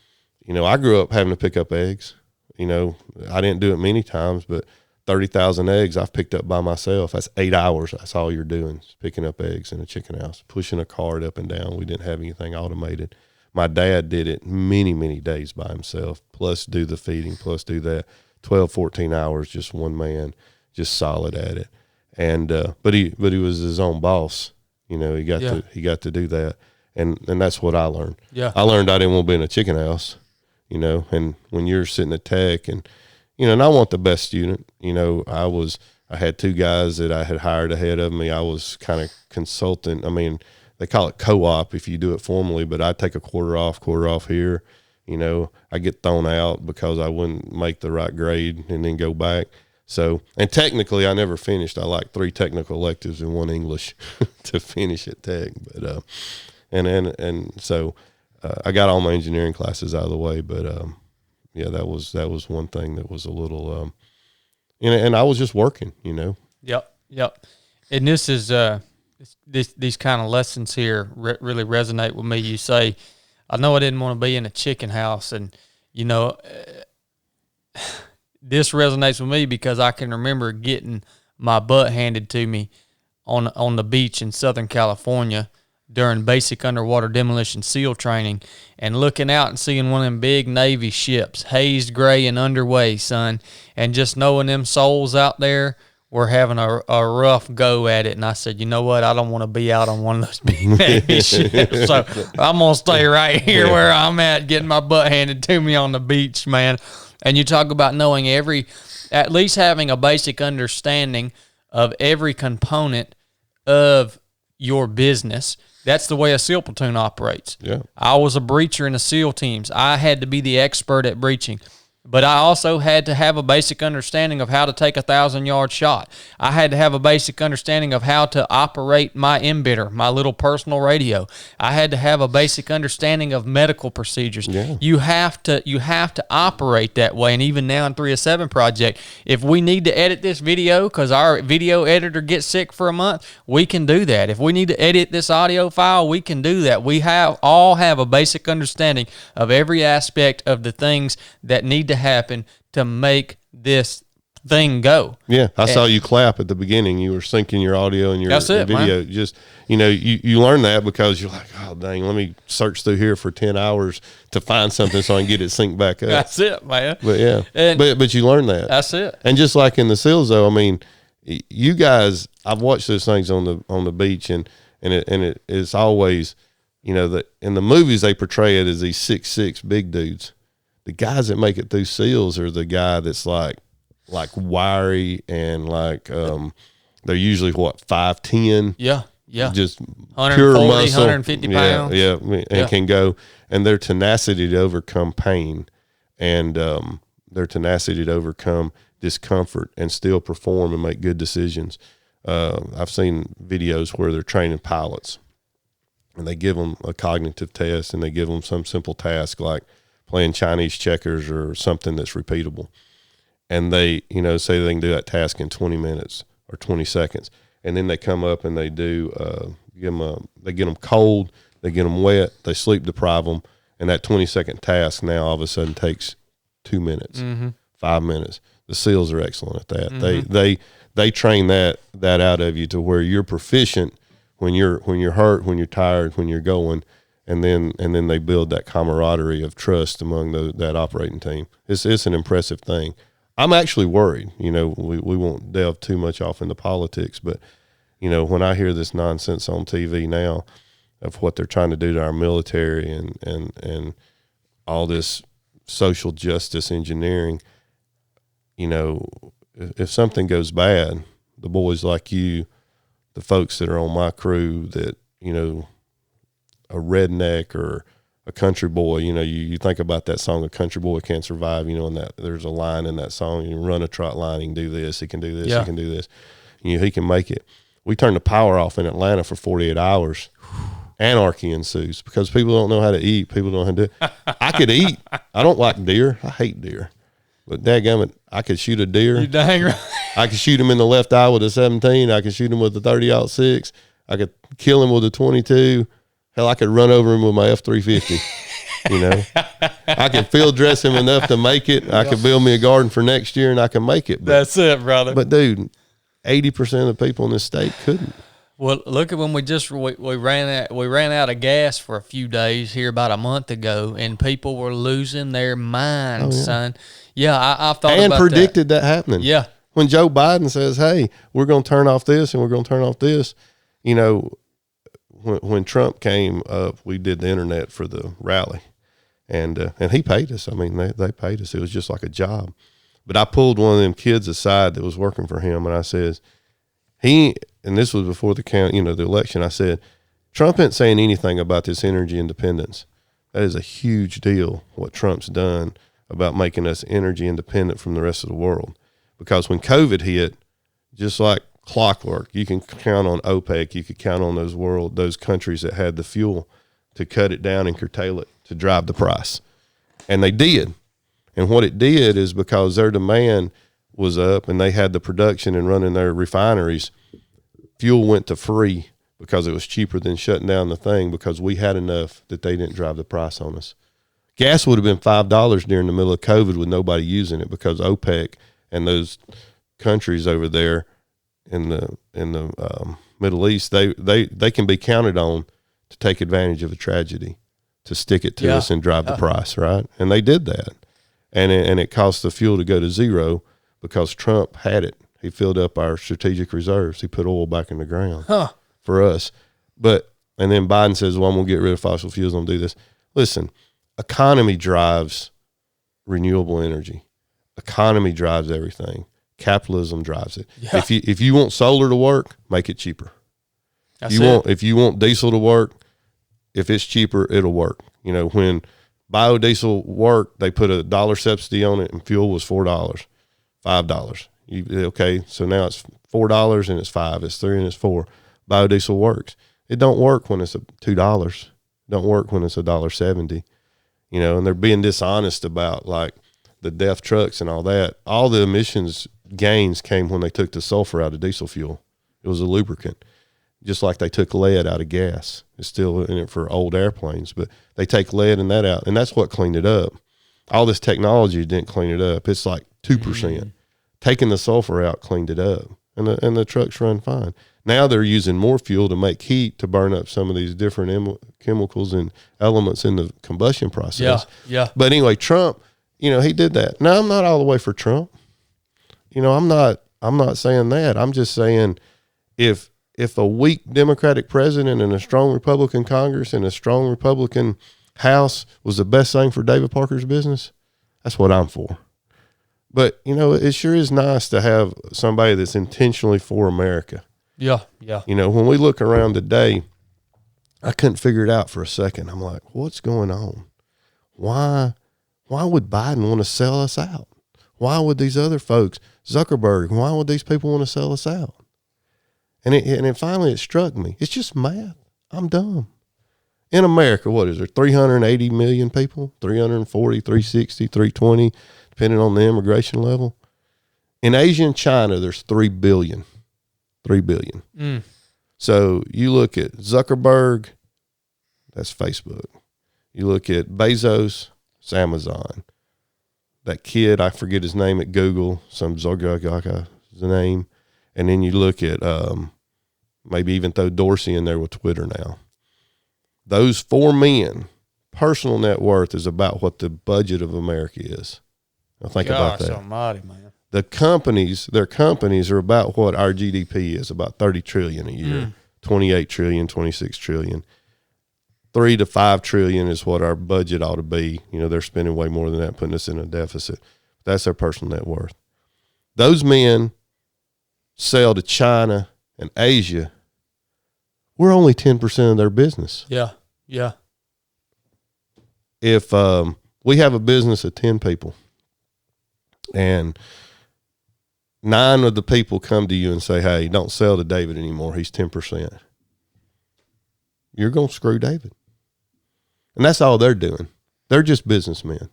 B: I grew up having to pick up eggs. I didn't do it many times, but 30,000 eggs I've picked up by myself. That's 8 hours. That's all you're doing, is picking up eggs in a chicken house, pushing a cart up and down. We didn't have anything automated. My dad did it many, many days by himself, plus do the feeding, plus do that. 12, 14 hours, just one man, just solid at it. And but he was his own boss. He got to do that. And that's what I learned. Yeah. I learned I didn't want to be in a chicken house. And when you're sitting at tech and I want the best student, I had two guys that I had hired ahead of me. I was kind of consultant. I mean, they call it co-op if you do it formally, but I take a quarter off here. I get thrown out because I wouldn't make the right grade and then go back. So, and technically I never finished. I like 3 technical electives and 1 English to finish at tech. But, so I got all my engineering classes out of the way, but that was one thing that was a little, and I was just working,
A: Yep. And this is these kind of lessons here really resonate with me. You say, I know I didn't want to be in a chicken house, and this resonates with me because I can remember getting my butt handed to me on the beach in Southern California during basic underwater demolition SEAL training, and looking out and seeing one of them big Navy ships, hazed gray and underway, son, and just knowing them souls out there were having a rough go at it. And I said, you know what? I don't want to be out on one of those big Navy ships, so I'm going to stay right here where I'm at, getting my butt handed to me on the beach, man. And you talk about knowing at least having a basic understanding of every component of your business. That's the way a SEAL platoon operates. Yeah. I was a breacher in the SEAL teams. I had to be the expert at breaching. But I also had to have a basic understanding of how to take a 1,000-yard shot. I had to have a basic understanding of how to operate my embedder, my little personal radio. I had to have a basic understanding of medical procedures. Yeah. You have to operate that way. And even now in 307 Project, if we need to edit this video because our video editor gets sick for a month, we can do that. If we need to edit this audio file, we can do that. We all have a basic understanding of every aspect of the things that need to happen to make this thing go.
B: Yeah, I saw you clap at the beginning. You were syncing your audio and your video. Man. Just, you learn that because you're like, oh, dang, let me search through here for 10 hours to find something so I can get it synced back up.
A: That's it, man.
B: But, yeah, but you learn that.
A: That's it.
B: And just like in the SEALs, though, I mean, you guys, I've watched those things on the beach, and it's always, that in the movies they portray it as these 6'6" big dudes. The guys that make it through SEALs are the guy that's like wiry and they're usually 5'10".
A: Yeah.
B: Just
A: 140,
B: pure muscle,
A: 150 pounds.
B: Yeah, and can go, and their tenacity to overcome pain, and their tenacity to overcome discomfort and still perform and make good decisions. I've seen videos where they're training pilots, and they give them a cognitive test, and they give them some simple task like playing Chinese checkers or something that's repeatable. And they, say they can do that task in 20 minutes or 20 seconds. And then they come up and they do, they get them cold, they get them wet, they sleep deprive them. And that 20-second task now all of a sudden takes 2 minutes, 5 minutes. The SEALs are excellent at that. Mm-hmm. They train that out of you to where you're proficient when you're hurt, when you're tired, when you're going. And then they build that camaraderie of trust among that operating team. It's an impressive thing. I'm actually worried. We won't delve too much off into politics, but when I hear this nonsense on TV now of what they're trying to do to our military and all this social justice engineering, if something goes bad, the boys like you, the folks that are on my crew that a redneck or a country boy, you think about that song, A Country Boy Can't Survive, and that there's a line in that song, you run a trot line, he can do this, he can do this, he can do this. He can make it. We turn the power off in Atlanta for 48 hours. Anarchy ensues because people don't know how to eat. People don't know how to do it. I could eat. I don't like deer. I hate deer. But dadgummit, I could shoot a deer.
A: You dang right.
B: I could shoot him in the left eye with a 17. I could shoot him with a 30-06. I could kill him with a 22. Hell, I could run over him with my F-350. I could field dress him enough to make it. I could build me a garden for next year, and I can make it. But,
A: that's it, brother.
B: But dude, 80% of the people in this state couldn't.
A: Well, look at when we ran out of gas for a few days here about a month ago, and people were losing their minds, son. Yeah, I thought
B: and
A: about
B: predicted that happening.
A: Yeah,
B: when Joe Biden says, "Hey, we're going to turn off this and we're going to turn off this," when Trump came up, we did the internet for the rally, and he paid us. I mean, they paid us. It was just like a job. But I pulled one of them kids aside that was working for him, and I says, and this was before the election. I said, Trump ain't saying anything about this energy independence. That is a huge deal, what Trump's done about making us energy independent from the rest of the world. Because when COVID hit, just like clockwork, you can count on OPEC, you could count on those countries that had the fuel to cut it down and curtail it to drive the price. And they did. And what it did is because their demand was up and they had the production and running their refineries, fuel went to free because it was cheaper than shutting down the thing because we had enough that they didn't drive the price on us. Gas would have been $5 during the middle of COVID with nobody using it because OPEC and those countries over there in the Middle East, they can be counted on to take advantage of a tragedy, to stick it to us and drive the price, right? And they did that. And it caused the fuel to go to zero because Trump had it. He filled up our strategic reserves. He put oil back in the ground for us. And then Biden says, well, I'm going to get rid of fossil fuels. I'm going to do this. Listen, economy drives renewable energy. Economy drives everything. Capitalism drives it. Yeah. If you want solar to work, make it cheaper. If you want diesel to work, if it's cheaper, it'll work. When biodiesel worked, they put $1 subsidy on it and fuel was $4, $5. Okay, so now it's $4 and it's $5, it's $3 and it's $4. Biodiesel works. It don't work when it's $2. It don't work when it's $1.70. And they're being dishonest about like the DEF trucks and all that. All the emissions gains came when they took the sulfur out of diesel fuel. It was a lubricant, just like they took lead out of gas. It's still in it for old airplanes, but they take lead and that out, and that's what cleaned it up. All this technology didn't clean it up. It's like 2%. taking the sulfur out, cleaned it up, and the trucks run fine. Now they're using more fuel to make heat to burn up some of these different chemicals and elements in the combustion process.
A: Yeah.
B: But anyway, Trump, he did that. Now, I'm not all the way for Trump. I'm not saying that. I'm just saying if a weak Democratic president and a strong Republican Congress and a strong Republican House was the best thing for David Parker's business, that's what I'm for. But, it sure is nice to have somebody that's intentionally for America.
A: Yeah.
B: When we look around today, I couldn't figure it out for a second. I'm like, what's going on? Why would Biden want to sell us out? Why would these other folks, Zuckerberg, why would these people want to sell us out? And finally it struck me. It's just math. I'm dumb. In America, what is there, 380 million people? 340, 360, 320, depending on the immigration level. In Asia and China, there's 3 billion. 3 billion. So you look at Zuckerberg, that's Facebook. You look at Bezos, it's Amazon. That kid, I forget his name at Google, some Zorgaka is the name. And then you look at maybe even throw Dorsey in there with Twitter now. Those 4 men, personal net worth is about what the budget of America is. Now think about that.
A: Almighty, man.
B: Their companies are about what our GDP is, about 30 trillion a year, 28 trillion, 26 trillion. 3 to 5 trillion is what our budget ought to be. They're spending way more than that, putting us in a deficit. That's their personal net worth. Those men sell to China and Asia. We're only 10% of their business.
A: Yeah.
B: If we have a business of 10 people and 9 of the people come to you and say, hey, don't sell to David anymore, he's 10%. You're going to screw David. And that's all they're doing. They're just businessmen.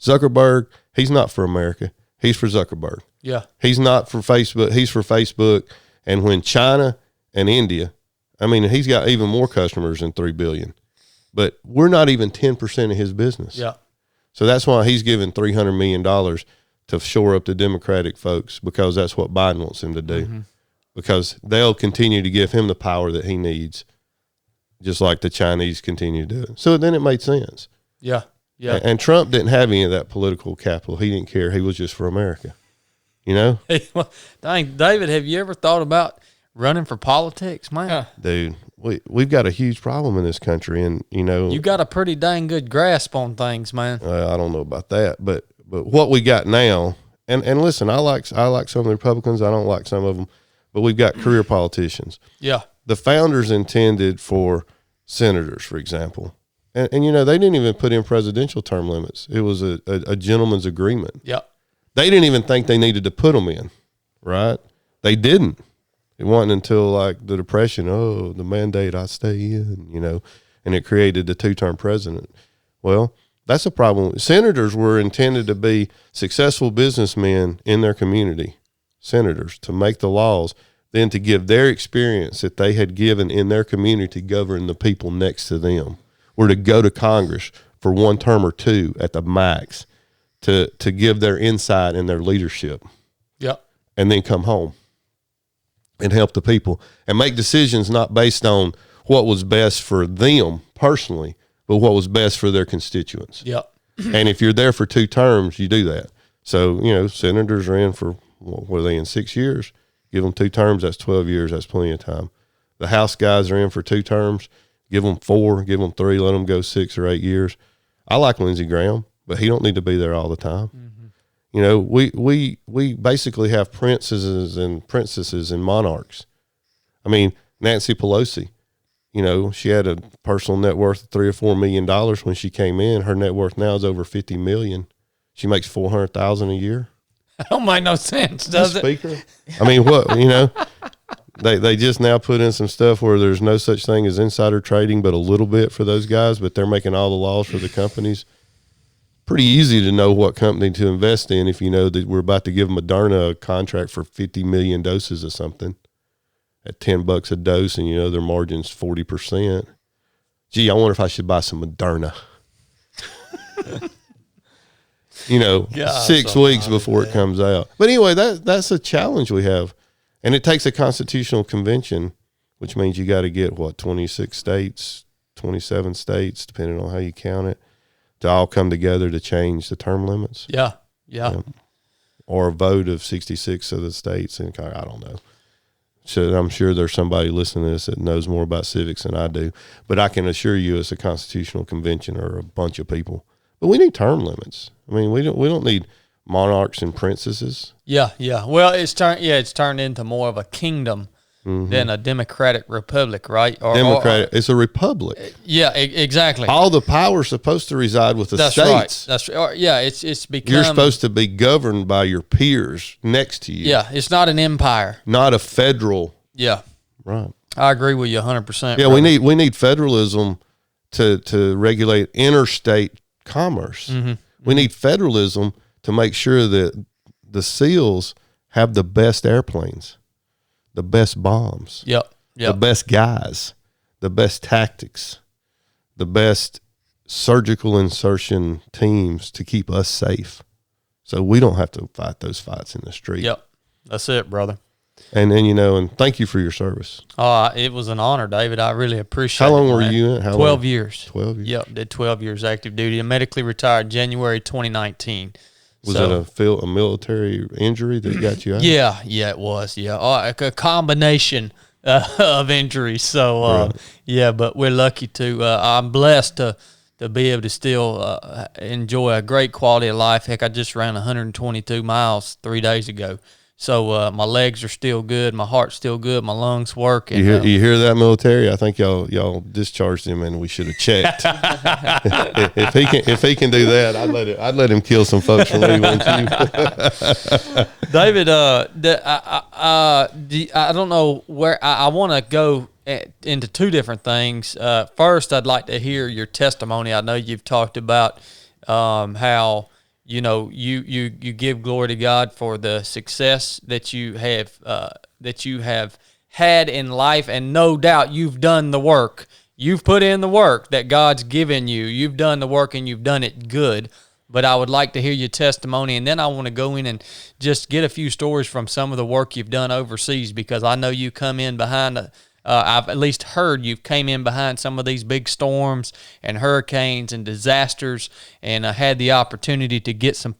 B: Zuckerberg, he's not for America. He's for Zuckerberg.
A: Yeah.
B: He's not for Facebook. He's for Facebook. And when China and India, he's got even more customers than 3 billion. But we're not even 10% of his business.
A: Yeah.
B: So that's why he's giving $300 million to shore up the Democratic folks, because that's what Biden wants him to do. Because they'll continue to give him the power that he needs, just like the Chinese continue to do it. So then it made sense.
A: Yeah.
B: And Trump didn't have any of that political capital. He didn't care. He was just for America.
A: Dang, David, have you ever thought about running for politics, man?
B: Dude, we've got a huge problem in this country, and
A: you got a pretty dang good grasp on things, man.
B: I don't know about that, but what we got now, and listen, I like some of the Republicans. I don't like some of them, but we've got career politicians.
A: Yeah.
B: The founders intended for senators, for example, and they didn't even put in presidential term limits. It was a gentleman's agreement.
A: Yeah.
B: They didn't even think they needed to put them in, right? They didn't. It wasn't until like the Depression, the mandate, I stay in, and it created the 2-term president. Well, that's a problem. Senators were intended to be successful businessmen in their community, senators, to make the laws, then to give their experience that they had given in their community govern the people next to them, or to go to Congress for 1 term or 2 at the max to give their insight and their leadership.
A: Yep.
B: And then come home and help the people and make decisions not based on what was best for them personally, but what was best for their constituents.
A: Yep.
B: And if you're there for 2 terms, you do that. So, senators are in for, what are they in, 6 years? Give them 2 terms, that's 12 years, that's plenty of time. The House guys are in for 2 terms, give them 4, give them 3, let them go 6 or 8 years. I like Lindsey Graham, but he don't need to be there all the time. We basically have princesses and monarchs. Nancy Pelosi, she had a personal net worth of $3 or $4 million when she came in. Her net worth now is over $50 million. She makes $400,000 a year.
A: That don't make no sense, does it?
B: Speaker. They just now put in some stuff where there's no such thing as insider trading, but a little bit for those guys, but they're making all the laws for the companies. Pretty easy to know what company to invest in if you know that we're about to give Moderna a contract for 50 million doses of something at $10 a dose, and their margin's 40%. Gee, I wonder if I should buy some Moderna.
A: God,
B: 6 weeks before it comes out. But anyway, that's a challenge we have. And it takes a constitutional convention, which means you got to get 26 states, 27 states, depending on how you count it, to all come together to change the term limits.
A: Yeah.
B: Or a vote of 66 of the states. And I don't know. So I'm sure there's somebody listening to this that knows more about civics than I do. But I can assure you it's a constitutional convention or a bunch of people. But we need term limits. I mean, we don't need monarchs and princesses.
A: Yeah. Well, it's turned into more of a kingdom than a democratic republic, right?
B: It's a republic.
A: Yeah, exactly.
B: All the power is supposed to reside with the states.
A: Right. That's right. Yeah, it's become.
B: You're supposed to be governed by your peers next to you.
A: Yeah, it's not an empire.
B: Not a federal.
A: Yeah.
B: Right.
A: I agree with you 100%.
B: Yeah, brother. we need federalism to regulate interstate commerce. We need federalism to make sure that the SEALs have the best airplanes, the best bombs, the best guys, the best tactics, the best surgical insertion teams to keep us safe. So we don't have to fight those fights in the street.
A: Yep. That's it, brother.
B: And and thank you for your service.
A: It was an honor, David. I really appreciate it.
B: How long were you in?
A: 12 years.
B: 12 years.
A: Yep, did 12 years active duty. I medically retired January 2019.
B: Was it a military injury that got you out?
A: Yeah, it was. Yeah, a combination of injuries. So, right. But we're lucky to. I'm blessed to be able to still enjoy a great quality of life. Heck, I just ran 122 miles 3 days ago. So my legs are still good, my heart's still good, my lungs work. And,
B: you hear that, military? I think y'all discharged him, and we should have checked. if he can do that, I'd let him kill some folks for me, wouldn't you?
A: David, I don't know where I want to go into two different things. First, I'd like to hear your testimony. I know you've talked about how. You give glory to God for the success that you have had in life, and no doubt you've done the work. You've put in the work that God's given you. You've done the work and you've done it good. But I would like to hear your testimony, and then I want to go in and just get a few stories from some of the work you've done overseas, because I know you come in behind I've at least heard you came in behind some of these big storms and hurricanes and disasters, and had the opportunity to get some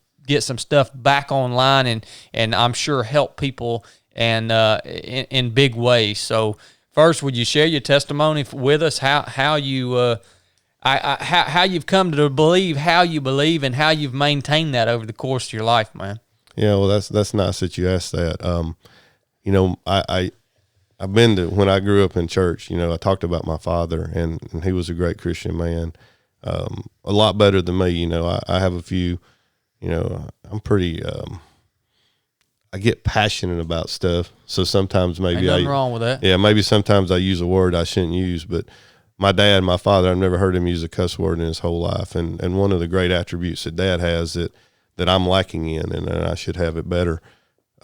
A: stuff back online, and I'm sure help people and in big ways. So first, would you share your testimony with us? How you how you've come to believe how you believe, and how you've maintained that over the course of your life, man?
B: Yeah, well, that's nice that you asked that. I've been to, when I grew up in church, I talked about my father, and he was a great Christian man, a lot better than me. I have a few, I'm pretty, I get passionate about stuff. So sometimes maybe
A: nothing wrong with that.
B: Yeah, maybe sometimes I use a word I shouldn't use, but my dad, my father, I've never heard him use a cuss word in his whole life. And one of the great attributes that Dad has that I'm lacking in, and I should have it better.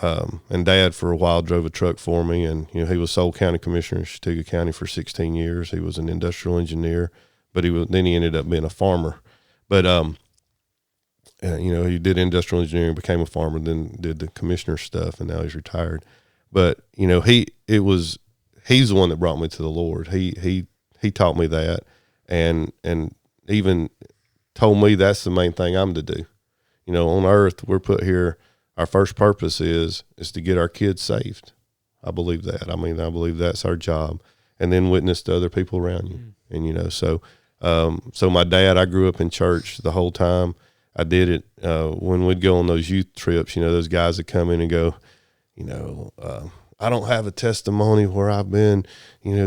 B: And Dad for a while drove a truck for me, and he was sole county commissioner in Chattooga County for 16 years. He was an industrial engineer, but then he ended up being a farmer. But he did industrial engineering, became a farmer, then did the commissioner stuff, and now he's retired. But he's the one that brought me to the Lord. He taught me that, and even told me that's the main thing I'm to do. On earth we're put here. Our first purpose is to get our kids saved. I believe that. I believe that's our job, and then witness to other people around you. And so my dad, I grew up in church the whole time. I did it when we'd go on those youth trips. Those guys that come in and go, I don't have a testimony where I've been,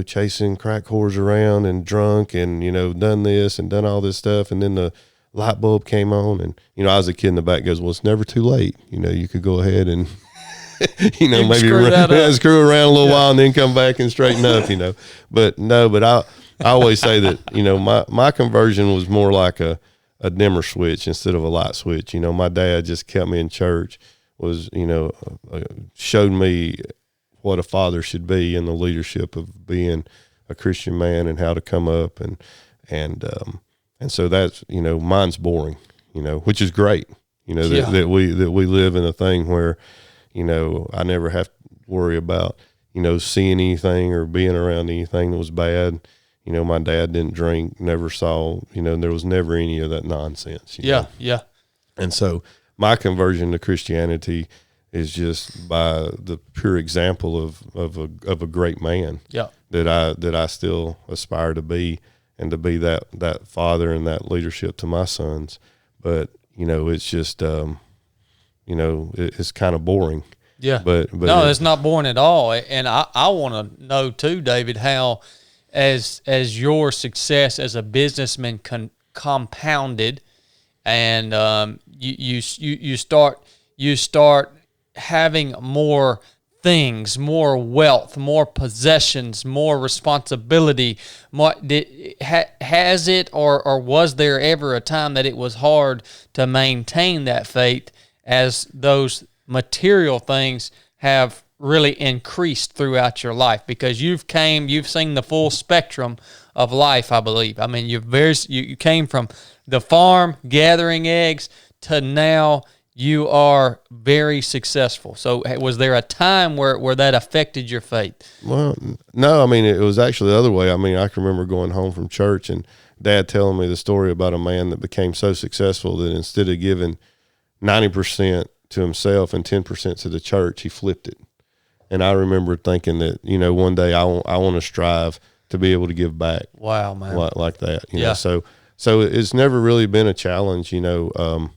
B: chasing crack whores around and drunk and done this and done all this stuff, and then the light bulb came on, and I was a kid in the back goes, well, it's never too late. You could go ahead and maybe screw around a little while and then come back and straighten up. But I always say that my conversion was more like a dimmer switch instead of a light switch. My dad just kept me in church, was showed me what a father should be in the leadership of being a Christian man, and how to come up, and so that's, mine's boring, which is great. You know, that we live in a thing where, you know, I never have to worry about, you know, seeing anything or being around anything that was bad. You know, my dad didn't drink, never saw, you know, there was never any of that nonsense. You know?
A: Yeah.
B: And so my conversion to Christianity is just by the pure example of a great man.
A: Yeah.
B: That I still aspire to be, and to be that father and that leadership to my sons. But, you know, it's just, you know, it's kind of boring.
A: Yeah.
B: But
A: no, it's not boring at all. And I want to know too, David, how as your success as a businessman compounded, and you start having more things, more wealth, more possessions, more responsibility. Has it or was there ever a time that it was hard to maintain that faith as those material things have really increased throughout your life? Because you've seen the full spectrum of life, I believe. I mean, you came from the farm gathering eggs to now you are very successful. So was there a time where that affected your faith?
B: Well, no, I mean, it was actually the other way. I mean, I can remember going home from church and Dad telling me the story about a man that became so successful that instead of giving 90% to himself and 10% to the church, he flipped it. And I remember thinking that, you know, one day I want to strive to be able to give back.
A: Wow, man.
B: Like that. You know? So it's never really been a challenge, you know.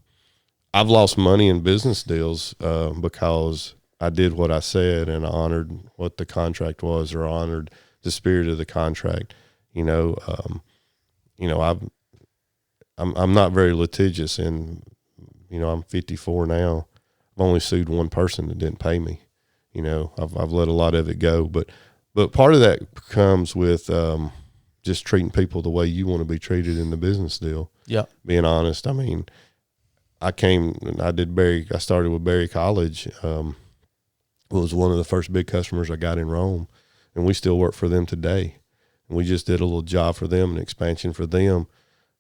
B: I've lost money in business deals because I did what I said and I honored what the contract was, or honored the spirit of the contract. You know, I'm not very litigious, and you know, I'm 54 now. I've only sued one person that didn't pay me. You know, I've let a lot of it go, but part of that comes with just treating people the way you want to be treated in the business deal.
A: Yeah,
B: being honest. I mean, I started with Berry College. It was one of the first big customers I got in Rome, and we still work for them today. And we just did a little job for them, an expansion for them.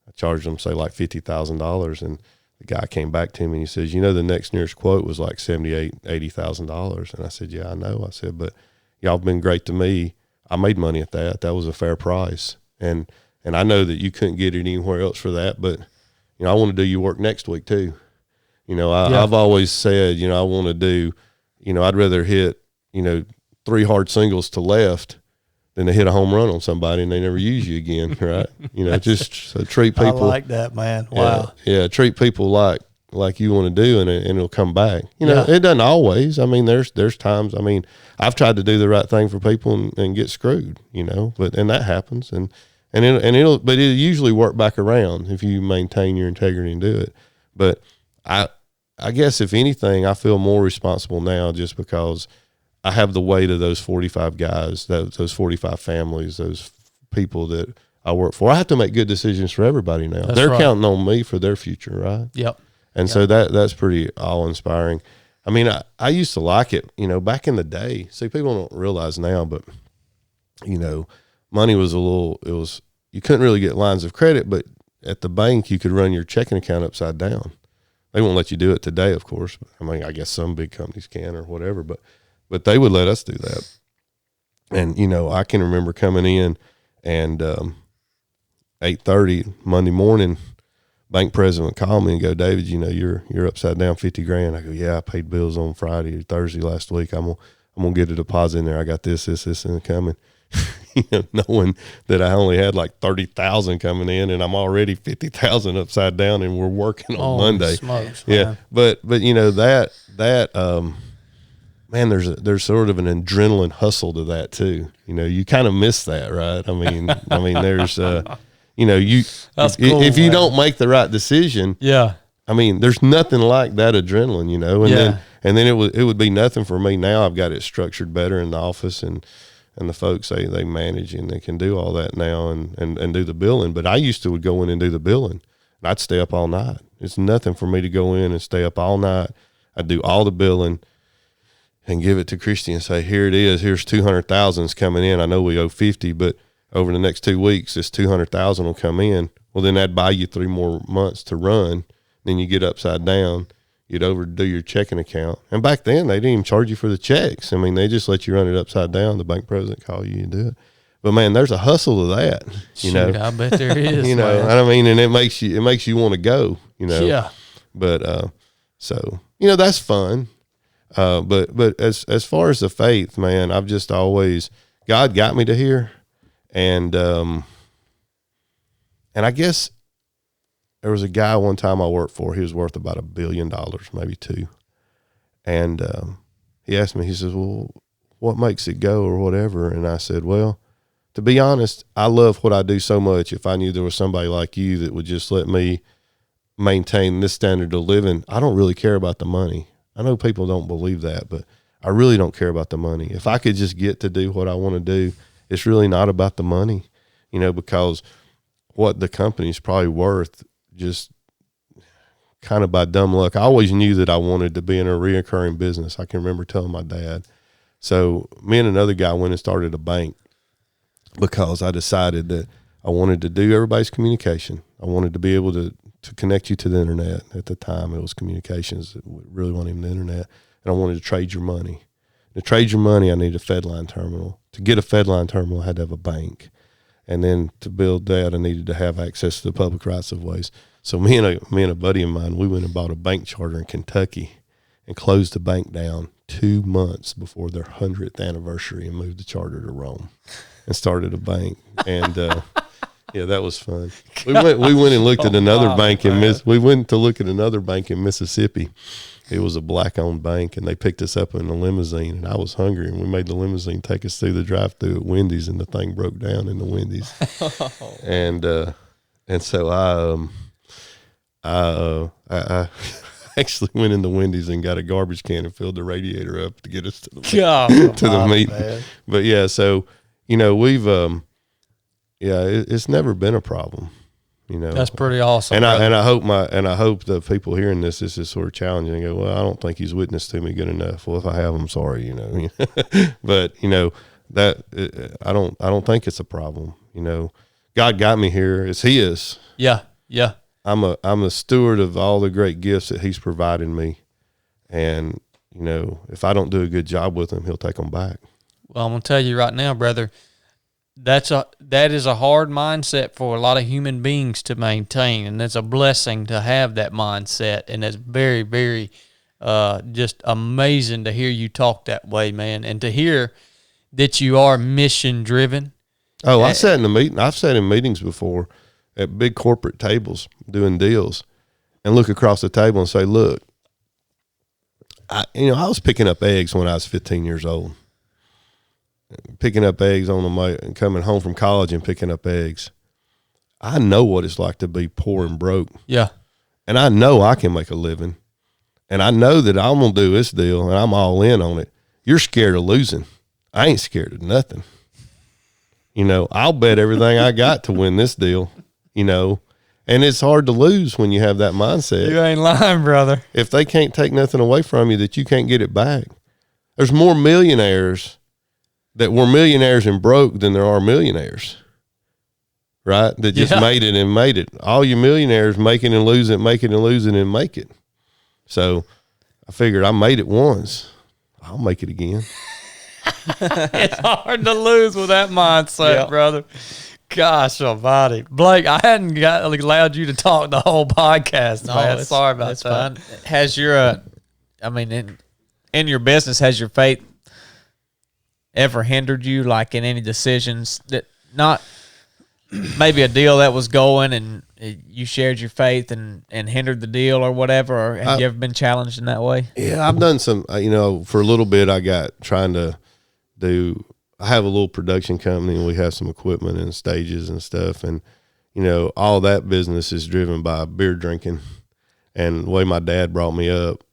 B: I charged them, say, like $50,000, and the guy came back to me and he says, you know, the next nearest quote was like $80,000. And I said, yeah, I know. I said, but y'all have been great to me. I made money at that. That was a fair price. And I know that you couldn't get it anywhere else for that, but you know, I want to do your work next week too. You know, I've always said, you know, I want to do, you know, I'd rather hit, you know, 3 hard singles to left than to hit a home run on somebody and they never use you again, right? You know, just so treat people.
C: I like that, man. Wow.
B: Yeah, treat people like you want to do, and it'll come back. You know, it doesn't always. I mean, there's times. I mean, I've tried to do the right thing for people and get screwed. You know, and that happens, but it'll usually work back around if you maintain your integrity and do it. But I guess if anything, I feel more responsible now just because I have the weight of those 45 guys, those 45 families, those people that I work for. I have to make good decisions for everybody now. They're counting on me for their future, right?
A: Yep.
B: And so that's pretty awe-inspiring. I mean, I used to like it, you know, back in the day. See, people don't realize now, but, you know, money was you couldn't really get lines of credit, but at the bank, you could run your checking account upside down. They won't let you do it today, of course. I mean, I guess some big companies can or whatever, but they would let us do that. And, you know, I can remember coming in and 8:30 Monday morning, bank president called me and go, David, you know, you're upside down $50,000. I go, yeah, I paid bills on Friday or Thursday last week. I'm gonna get a deposit in there. I got this, and coming. You know, knowing that I only had like 30,000 coming in, and I'm already 50,000 upside down, and we're working on Monday.
A: Smokes,
B: yeah, but you know that man, there's sort of an adrenaline hustle to that too. You know, you kind of miss that, right? I mean, there's you know, if you don't make the right decision,
A: yeah.
B: I mean, there's nothing like that adrenaline, you know, and then it would be nothing for me. Now I've got it structured better in the office, and the folks they manage and they can do all that now and do the billing. But I used to would go in and do the billing, and I'd stay up all night. It's nothing for me to go in and stay up all night. I'd do all the billing and give it to Christy and say, here it is. Here's 200,000 coming in. I know we owe 50, but over the next 2 weeks, this 200,000 will come in. Well, then that'd buy you 3 more months to run. Then you get upside down. you'd overdo your checking account. And back then, they didn't even charge you for the checks. I mean, they just let you run it upside down. The bank president call you and do it. But man, there's a hustle to that, you know.
A: I bet there is.
B: You know,
A: man.
B: I mean, and it makes you want to go, you know.
A: Yeah.
B: But so you know, that's fun. But as far as the faith, man, I've just always, God got me to here, and I guess there was a guy one time I worked for. He was worth about $1 billion, maybe two, and he asked me. He says, "Well, what makes it go, or whatever?" And I said, "Well, to be honest, I love what I do so much. If I knew there was somebody like you that would just let me maintain this standard of living, I don't really care about the money. I know people don't believe that, but I really don't care about the money. If I could just get to do what I want to do, it's really not about the money, you know, because what the company's probably worth, just kind of by dumb luck. I always knew that I wanted to be in a reoccurring business. I can remember telling my dad. So me and another guy went and started a bank, because I decided that I wanted to do everybody's communication. I wanted to be able to connect you to the internet. At the time, it was communications. It really wasn't even the internet. And I wanted to trade your money. To trade your money, I needed a Fedline terminal. To get a Fedline terminal, I had to have a bank. And then to build that, I needed to have access to the public rights of ways. So me and a buddy of mine, we went and bought a bank charter in Kentucky and closed the bank down 2 months before their 100th anniversary and moved the charter to Rome. And started a bank, and yeah, that was fun. We went and looked at another bank we went to look at another bank in Mississippi. It was a black-owned bank, and they picked us up in a limousine, and I was hungry, and we made the limousine take us through the drive-through at Wendy's, and the thing broke down in the Wendy's. And so I actually went into Wendy's and got a garbage can and filled the radiator up to get us to the meet. Man. But yeah, so. You know, we've, it's never been a problem, you know.
A: That's pretty awesome.
B: And I hope the people hearing this is sort of challenging. They go, well, I don't think he's witnessed to me good enough. Well, if I have, I'm sorry, you know. But you know that I don't think it's a problem. You know, God got me here. It's His.
A: Yeah, yeah.
B: I'm a steward of all the great gifts that He's provided me, and you know, if I don't do a good job with them, He'll take them back.
A: Well, I'm gonna tell you right now, brother, that is a hard mindset for a lot of human beings to maintain, and it's a blessing to have that mindset. And it's very, very, just amazing to hear you talk that way, man, and to hear that you are mission driven.
B: Oh, I've sat in meetings before at big corporate tables doing deals, and look across the table and say, "Look, I was picking up eggs when I was 15 years old." Picking up eggs and coming home from college and picking up eggs. I know what it's like to be poor and broke.
A: Yeah.
B: And I know I can make a living. And I know that I'm going to do this deal and I'm all in on it. You're scared of losing. I ain't scared of nothing. You know, I'll bet everything I got to win this deal, you know, and it's hard to lose when you have that mindset.
A: You ain't lying, brother.
B: If they can't take nothing away from you that you can't get it back. There's more millionaires that were millionaires and broke than there are millionaires, right? That just made it and made it. All you millionaires make it and lose it, make it and lose it and make it. So I figured I made it once. I'll make it again.
A: It's hard to lose with that mindset, brother. Gosh almighty. Blake, I hadn't allowed you to talk the whole podcast, man. Sorry about that.
C: Fine. Has your, in your business, has your faith ever hindered you, like in any decisions that not maybe a deal that was going and you shared your faith and hindered the deal or whatever, or have you ever been challenged in that way?
B: Yeah, I've done some, for a little bit I have a little production company and we have some equipment and stages and stuff. And, all that business is driven by beer drinking. And the way my dad brought me up,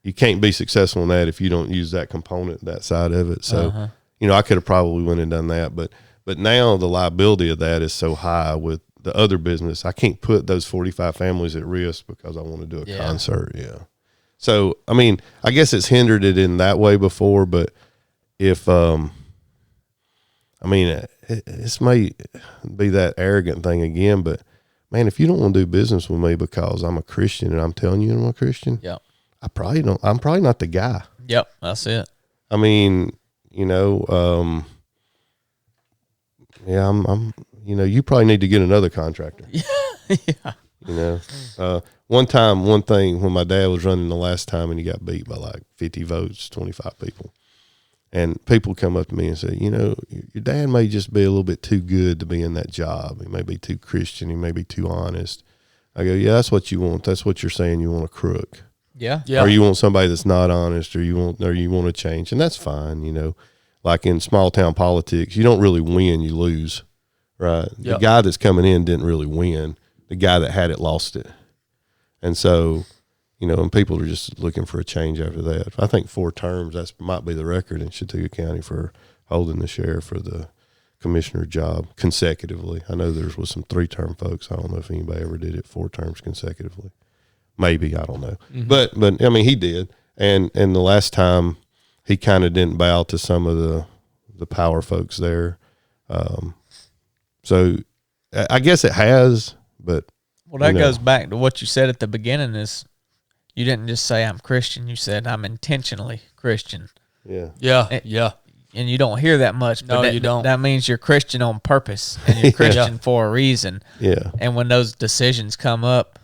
B: you can't be successful in that if you don't use that component, that side of it. So, I could have probably went and done that, but now the liability of that is so high with the other business. I can't put those 45 families at risk because I want to do a concert. Yeah. So, I guess it's hindered it in that way before, but if, this may be that arrogant thing again, but man, if you don't want to do business with me because I'm a Christian and I'm telling you I'm a Christian,
C: Yeah.
B: I'm probably not the guy.
C: Yep. That's it.
B: I mean, you know, yeah, I'm, you know, you probably need to get another contractor.
C: Yeah.
B: You know, one thing when my dad was running the last time and he got beat by like 50 votes, 25 people. And people come up to me and say, you know, your dad may just be a little bit too good to be in that job. He may be too Christian. He may be too honest. I go, yeah, that's what you want. That's what you're saying. You want a crook.
C: Yeah.
A: Yeah.
B: Or you want somebody that's not honest, or you want to change. And that's fine. You know, like in small town politics, you don't really win, you lose, right?
A: Yep.
B: The guy that's coming in didn't really win. The guy that had it lost it. And so, you know, and people are just looking for a change after that. I think 4 terms, that might be the record in Chattooga County for holding the sheriff for the commissioner job consecutively. I know there was some 3-term folks. I don't know if anybody ever did it 4 terms consecutively. Maybe, I don't know. Mm-hmm. But I mean, he did. And the last time he kind of didn't bow to some of the power folks there. So I guess it has, but.
C: Well, that goes back to what you said at the beginning is you didn't just say I'm Christian. You said I'm intentionally Christian.
B: Yeah.
A: Yeah. Yeah.
C: And you don't hear that much. But
A: No, you don't.
C: That means you're Christian on purpose and you're Christian for a reason.
B: Yeah.
C: And when those decisions come up,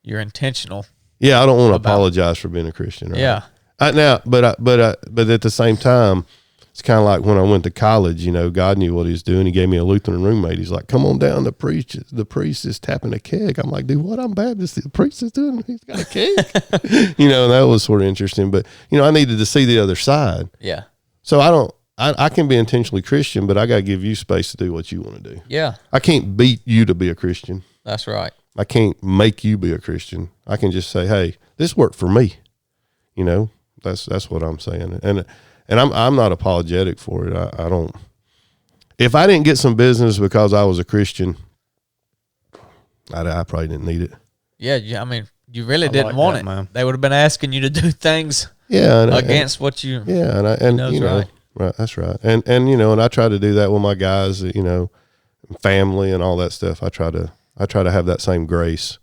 C: you're intentional.
B: Yeah, I don't want to apologize for being a Christian. Right?
C: Yeah.
B: But at the same time, it's kind of like when I went to college. You know, God knew what He was doing. He gave me a Lutheran roommate. He's like, "Come on down. The priest is tapping a keg." I'm like, "Dude, what? I'm Baptist. The priest is doing. He's got a keg." You know, and that was sort of interesting. But you know, I needed to see the other side.
C: Yeah.
B: So I can be intentionally Christian, but I got to give you space to do what you want to do.
C: Yeah.
B: I can't beat you to be a Christian.
C: That's right.
B: I can't make you be a Christian. I can just say, "Hey, this worked for me." You know, that's what I'm saying, and I'm not apologetic for it. I don't. If I didn't get some business because I was a Christian, I probably didn't need it.
C: Yeah. I mean, you really didn't want it.
A: Man.
C: They would have been asking you to do things.
B: Yeah,
C: against what you.
B: Yeah, and you know, right, that's right. And you know, and I try to do that with my guys. You know, family and all that stuff. I try to have that same grace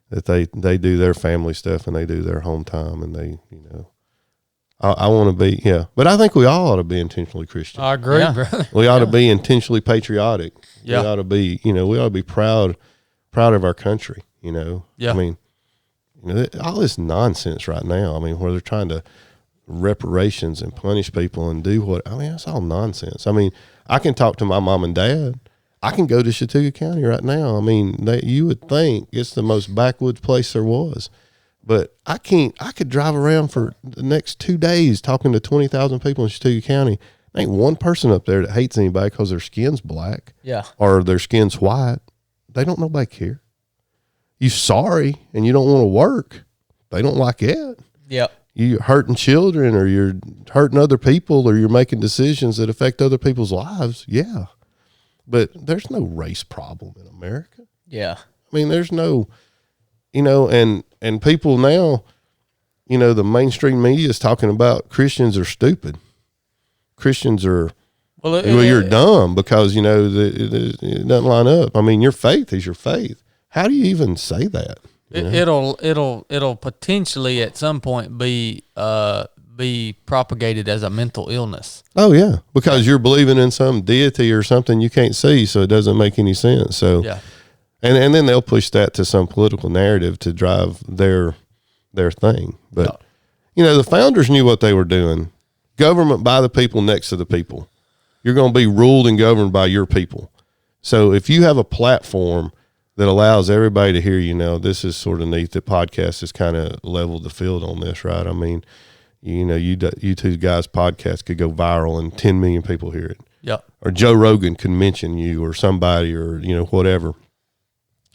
B: that they do their family stuff and they do their home time and they, you know, I want to be, yeah. But I think we all ought to be intentionally Christian.
A: I agree,
C: Yeah.
A: brother.
B: We ought to be intentionally patriotic.
A: Yeah.
B: We ought to be, you know, we ought to be proud of our country, you know.
A: Yeah.
B: I mean, you know, all this nonsense right now, I mean, where they're trying to reparations and punish people and do what, I mean, that's all nonsense. I mean, I can talk to my mom and dad. I can go to Chattooga County right now. I mean, you would think it's the most backwoods place there was. But I can't. I could drive around for the next 2 days talking to 20,000 people in Chattooga County. There ain't one person up there that hates anybody because their skin's black.
C: Yeah.
B: Or their skin's white. They don't nobody care. You sorry and you don't want to work. They don't like it.
C: Yep.
B: You're hurting children or you're hurting other people or you're making decisions that affect other people's lives. Yeah. But there's no race problem in America.
C: Yeah.
B: I mean, there's no, you know, and people now, you know, the mainstream media is talking about Christians are stupid. Christians are, you're dumb because, you know, it doesn't line up. I mean, your faith is your faith. How do you even say that?
A: It'll potentially at some point be propagated as a mental illness.
B: Oh yeah, because you're believing in some deity or something you can't see, so it doesn't make any sense. So
A: Yeah.
B: And then they'll push that to some political narrative to drive their thing. But you know, the founders knew what they were doing. Government by the people, next to the people. You're going to be ruled and governed by your people. So if you have a platform that allows everybody to hear you, now this is sort of neat. The podcast has kind of leveled the field on this, right? I mean, you know, you two guys' podcast could go viral and 10 million people hear it.
A: Yep.
B: Or Joe Rogan could mention you or somebody or, you know, whatever.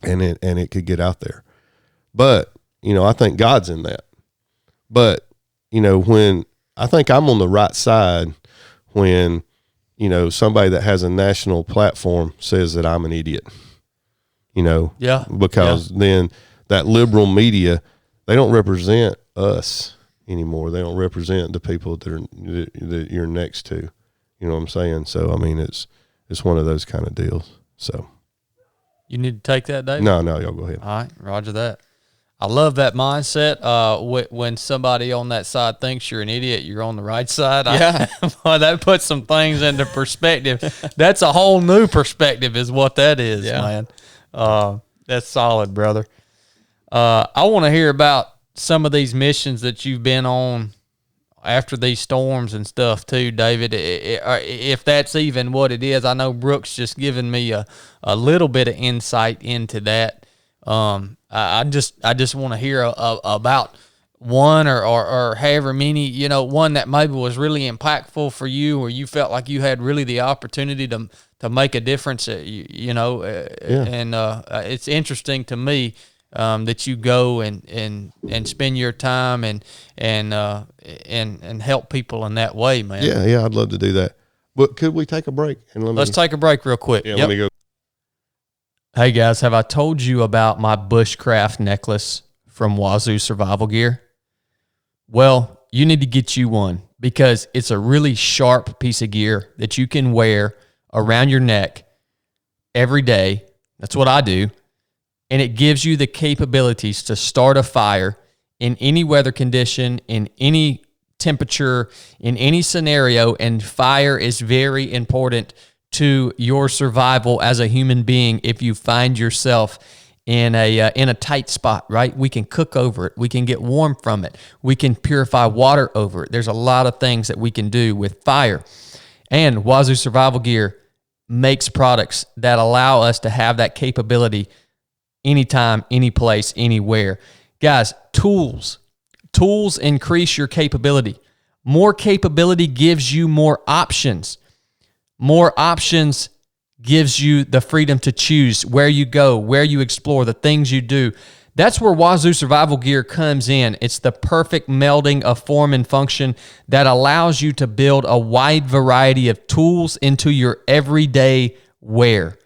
B: And it could get out there. But, you know, I think God's in that. But, you know, when I think I'm on the right side when, you know, somebody that has a national platform says that I'm an idiot, you know, because then that liberal media, they don't represent us anymore. They don't represent the people that you're next to, you know what I'm saying? So, I mean, it's one of those kind of deals. So.
A: You need to take that, David?
B: No, y'all go ahead.
A: All right, roger that. I love that mindset. When somebody on that side thinks you're an idiot, you're on the right side.
C: Yeah.
A: Boy, that puts some things into perspective. That's a whole new perspective is what that is, man. That's solid, brother. I want to hear about some of these missions that you've been on after these storms and stuff too, David. If that's even what it is. I know Brooks just given me a little bit of insight into that. I just want to hear about one or however many, one that maybe was really impactful for you, or you felt like you had really the opportunity to make a difference. And it's interesting to me that you go and spend your time and help people in that way, man.
B: Yeah, I'd love to do that. But could we take a break? And
A: Let's take a break real quick.
B: Yeah, let me go.
A: Hey guys, have I told you about my bushcraft necklace from Wazoo Survival Gear? Well, you need to get you one because it's a really sharp piece of gear that you can wear around your neck every day. That's what I do. And it gives you the capabilities to start a fire in any weather condition, in any temperature, in any scenario. And fire is very important to your survival as a human being. If you find yourself in a tight spot, right? We can cook over it. We can get warm from it. We can purify water over it. There's a lot of things that we can do with fire. And Wazoo Survival Gear makes products that allow us to have that capability anytime, any place, anywhere. Guys, tools increase your capability. More capability gives you more options. More options gives you the freedom to choose where you go, where you explore, the things you do. That's where Wazoo Survival Gear comes in. It's the perfect melding of form and function that allows you to build a wide variety of tools into your everyday wear.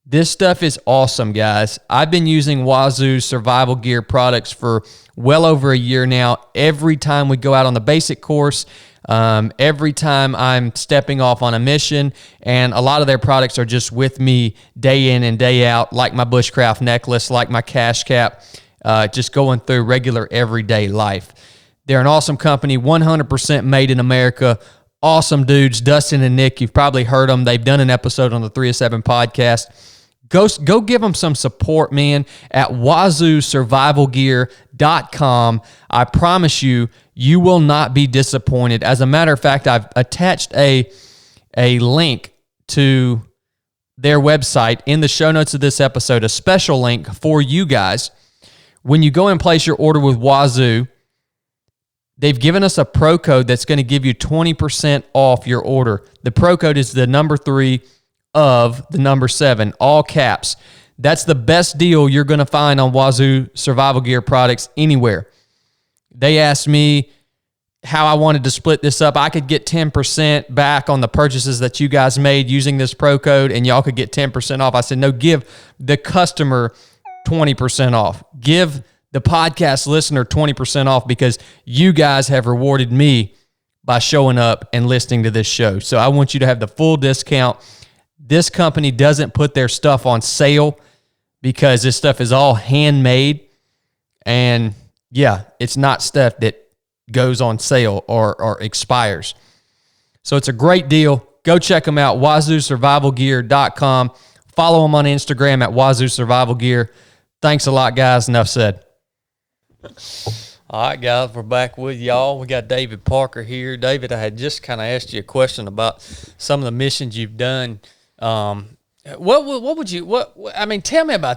A: This stuff is awesome, guys. I've been using Wazoo Survival Gear products for well over a year now. Every time we go out on the basic course, every time I'm stepping off on a mission, and a lot of their products are just with me day in and day out, like my bushcraft necklace, like my cash cap, just going through regular everyday life. They're an awesome company, 100% made in America. Awesome dudes, Dustin and Nick. You've probably heard them. They've done an episode on the 3 of 7 podcast. Go give them some support, man, at wazoosurvivalgear.com. I promise you, you will not be disappointed. As a matter of fact, I've attached a link to their website in the show notes of this episode, a special link for you guys. When you go and place your order with Wazoo, they've given us a pro code that's going to give you 20% off your order. The pro code is the number 3 of the number 7, all caps. That's the best deal you're going to find on Wazoo Survival Gear products anywhere. They asked me how I wanted to split this up. I could get 10% back on the purchases that you guys made using this pro code, and y'all could get 10% off. I said, no, give the customer 20% off. Give the podcast listener 20% off because you guys have rewarded me by showing up and listening to this show. So I want you to have the full discount. This company doesn't put their stuff on sale because this stuff is all handmade. And yeah, it's not stuff that goes on sale or expires. So it's a great deal. Go check them out, wazoosurvivalgear.com. Follow them on Instagram at Wazoo Survival Gear. Thanks a lot, guys. Enough said. All right, guys, we're back with y'all. We got David Parker here. David, I had just kind of asked you a question about some of the missions you've done. Tell me about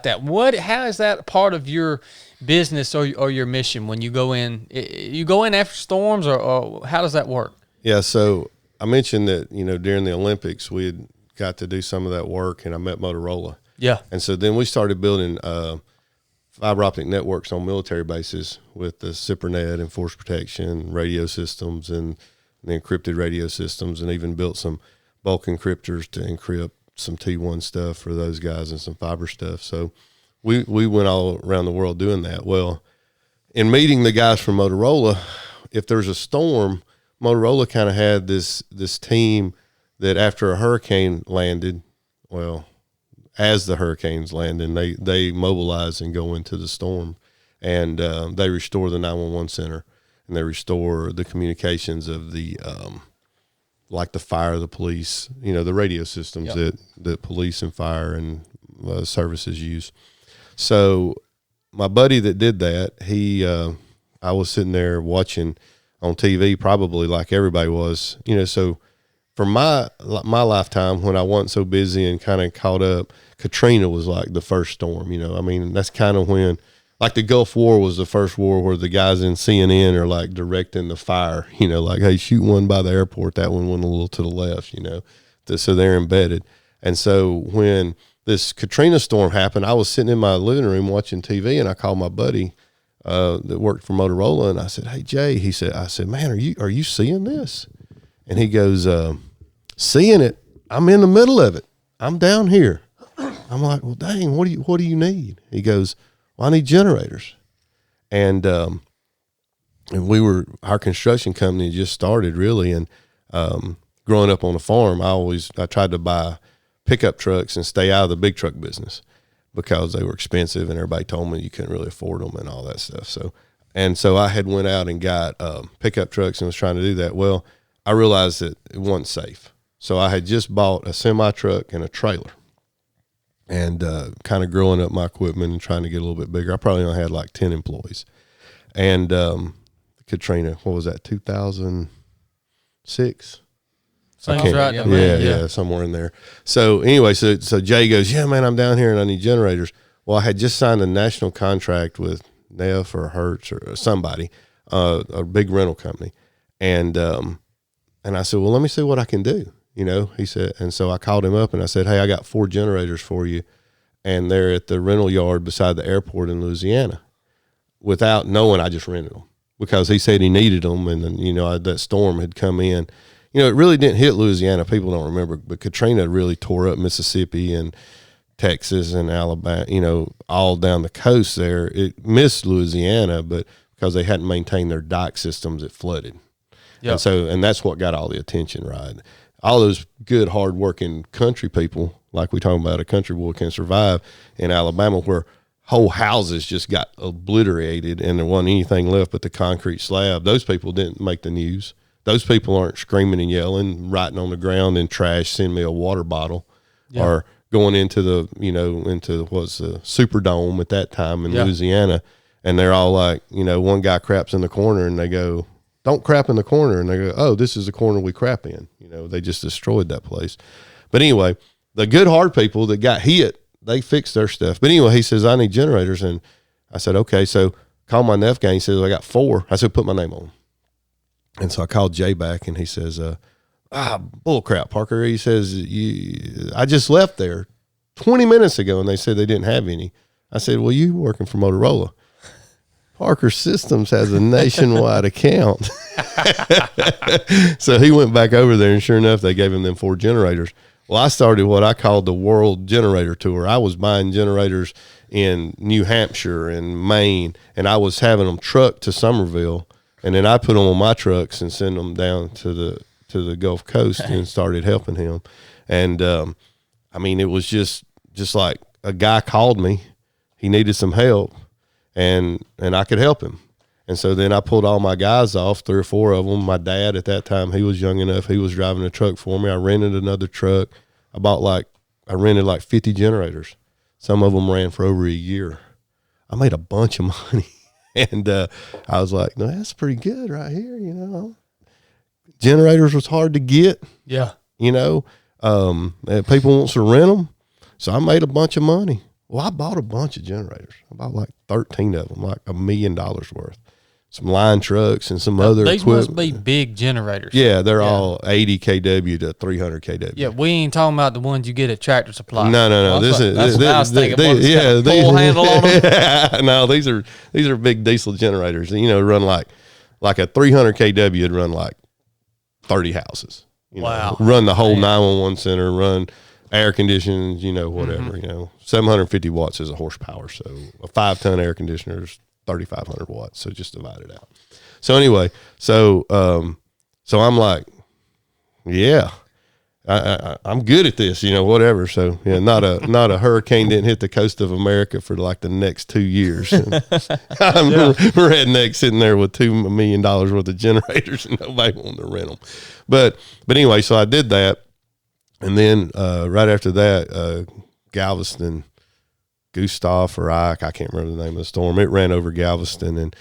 A: that. How is that part of your business or your mission when you go in? You go in after storms, or how does that work?
B: Yeah, so I mentioned that, during the Olympics, we had got to do some of that work, and I met Motorola.
A: Yeah.
B: And so then we started building fiber optic networks on military bases with the ZipperNet and force protection, radio systems, and the encrypted radio systems, and even built some bulk encryptors to encrypt some T1 stuff for those guys and some fiber stuff. So we went all around the world doing that. Well, in meeting the guys from Motorola, if there's a storm, Motorola kind of had this team that after a hurricane landed, well, as the hurricanes land, and they mobilize and go into the storm, and they restore the 911 center, and they restore the communications of the like the fire, the police, the radio systems that police and fire and services use. So my buddy that did that, I was sitting there watching on TV, probably like everybody was, so for my lifetime, when I wasn't so busy and kind of caught up, Katrina was like the first storm, I mean, that's kind of when, like the Gulf War was the first war where the guys in CNN are like directing the fire, like, hey, shoot one by the airport. That one went a little to the left, so they're embedded. And so when this Katrina storm happened, I was sitting in my living room watching TV, and I called my buddy that worked for Motorola, and I said, hey, Jay, I said, man, are you seeing this? And he goes, seeing it? I'm in the middle of it. I'm down here. I'm like, well, dang, what do you need? He goes, well, I need generators. And our construction company just started really. And growing up on the farm, I tried to buy pickup trucks and stay out of the big truck business because they were expensive, and everybody told me you couldn't really afford them and all that stuff. So I had went out and got pickup trucks and was trying to do that. Well, I realized that it wasn't safe. So I had just bought a semi truck and a trailer, and kind of growing up my equipment and trying to get a little bit bigger. I probably only had like 10 employees. And Katrina, what was that, 2006?
A: Sounds right.
B: Yeah, somewhere in there. So anyway, so Jay goes, yeah, man, I'm down here and I need generators. Well, I had just signed a national contract with Neff or Hertz or somebody, a big rental company. And I said, well, let me see what I can do. He said, and so I called him up and I said, hey, I got 4 generators for you. And they're at the rental yard beside the airport in Louisiana. Without knowing, I just rented them because he said he needed them. And then, that storm had come in. It really didn't hit Louisiana. People don't remember, but Katrina really tore up Mississippi and Texas and Alabama, all down the coast there. It missed Louisiana, but because they hadn't maintained their dike systems, it flooded. Yep. And that's what got all the attention, right? All those good, hard-working country people, like we talking about, a country boy can survive in Alabama, where whole houses just got obliterated and there wasn't anything left but the concrete slab. Those people didn't make the news. Those people aren't screaming and yelling, writing on the ground in trash, send me a water bottle, or going into the, into what's the Superdome at that time in Louisiana, and they're all like, one guy craps in the corner and they go, don't crap in the corner. And they go, oh, this is the corner we crap in. They just destroyed that place. But anyway, the good, hard people that got hit, they fixed their stuff. But anyway, he says, I need generators. And I said, okay. So call my Neff gang. He says, I got 4. I said, put my name on them. And so I called Jay back and he says, bull crap, Parker. He says, I just left there 20 minutes ago and they said they didn't have any. I said, well, you working for Motorola. Parker Systems has a nationwide account. So he went back over there, and sure enough, they gave him them 4 generators. Well, I started what I called the World Generator Tour. I was buying generators in New Hampshire and Maine, and I was having them trucked to Somerville, and then I put them on my trucks and send them down to the Gulf Coast and started helping him. And I mean, it was just like a guy called me. He needed some help. And I could help him. And so then I pulled all my guys off, 3 or 4 of them. My dad at that time, he was young enough. He was driving a truck for me. I rented another truck. I rented like 50 generators. Some of them ran for over a year. I made a bunch of money. And I was like, no, that's pretty good right here, Generators was hard to get.
A: Yeah.
B: People wants to rent them. So I made a bunch of money. Well, I bought a bunch of generators. I bought like 13 of them, like $1 million worth. Some line trucks and some other
A: These
B: equipment.
A: must be big generators.
B: Yeah, they're all 80 kW to 300 kW.
A: Yeah, we ain't talking about the ones you get at Tractor Supply.
B: No.
C: Well, that's what I was thinking. Full handle on them.
B: No, these are big diesel generators. Run like a 300 kW would run like 30 houses.
A: Wow.
B: Run the whole 911 center, run air conditioning, whatever, 750 watts is a horsepower. So a 5-ton air conditioner is 3,500 watts. So just divide it out. So anyway, so I'm like, yeah. I'm good at this, whatever. So yeah, not a hurricane didn't hit the coast of America for like the next 2 years. I'm redneck sitting there with $2 million worth of generators and nobody wanted to rent them. But anyway, so I did that. And then right after that, Galveston, Gustav or Ike, I can't remember the name of the storm. It ran over Galveston.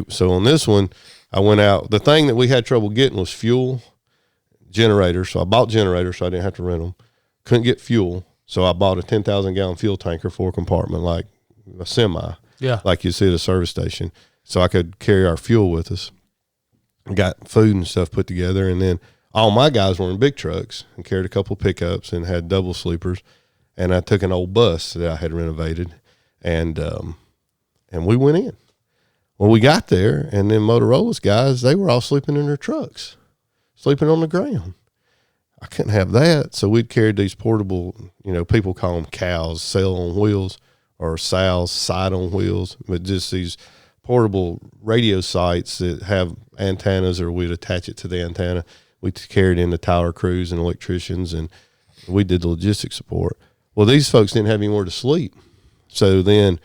B: So on this one, I went out. The thing that we had trouble getting was fuel. Generators, so I bought generators so I didn't have to rent them. Couldn't get fuel, so I bought a 10,000 gallon fuel tanker, 4-compartment, like a semi, like you see at a service station, so I could carry our fuel with us. Got food and stuff put together, and then all my guys were in big trucks and carried a couple pickups and had double sleepers. And I took an old bus that I had renovated, and we went in. Well, we got there, and then Motorola's guys, they were all sleeping in their trucks. Sleeping on the ground. I couldn't have that. So we'd carried these portable, people call them cows, sail on wheels, or sows, side on wheels, but just these portable radio sites that have antennas, or we'd attach it to the antenna. We carried in the tower crews and electricians, and we did the logistics support. Well, these folks didn't have anywhere to sleep. So then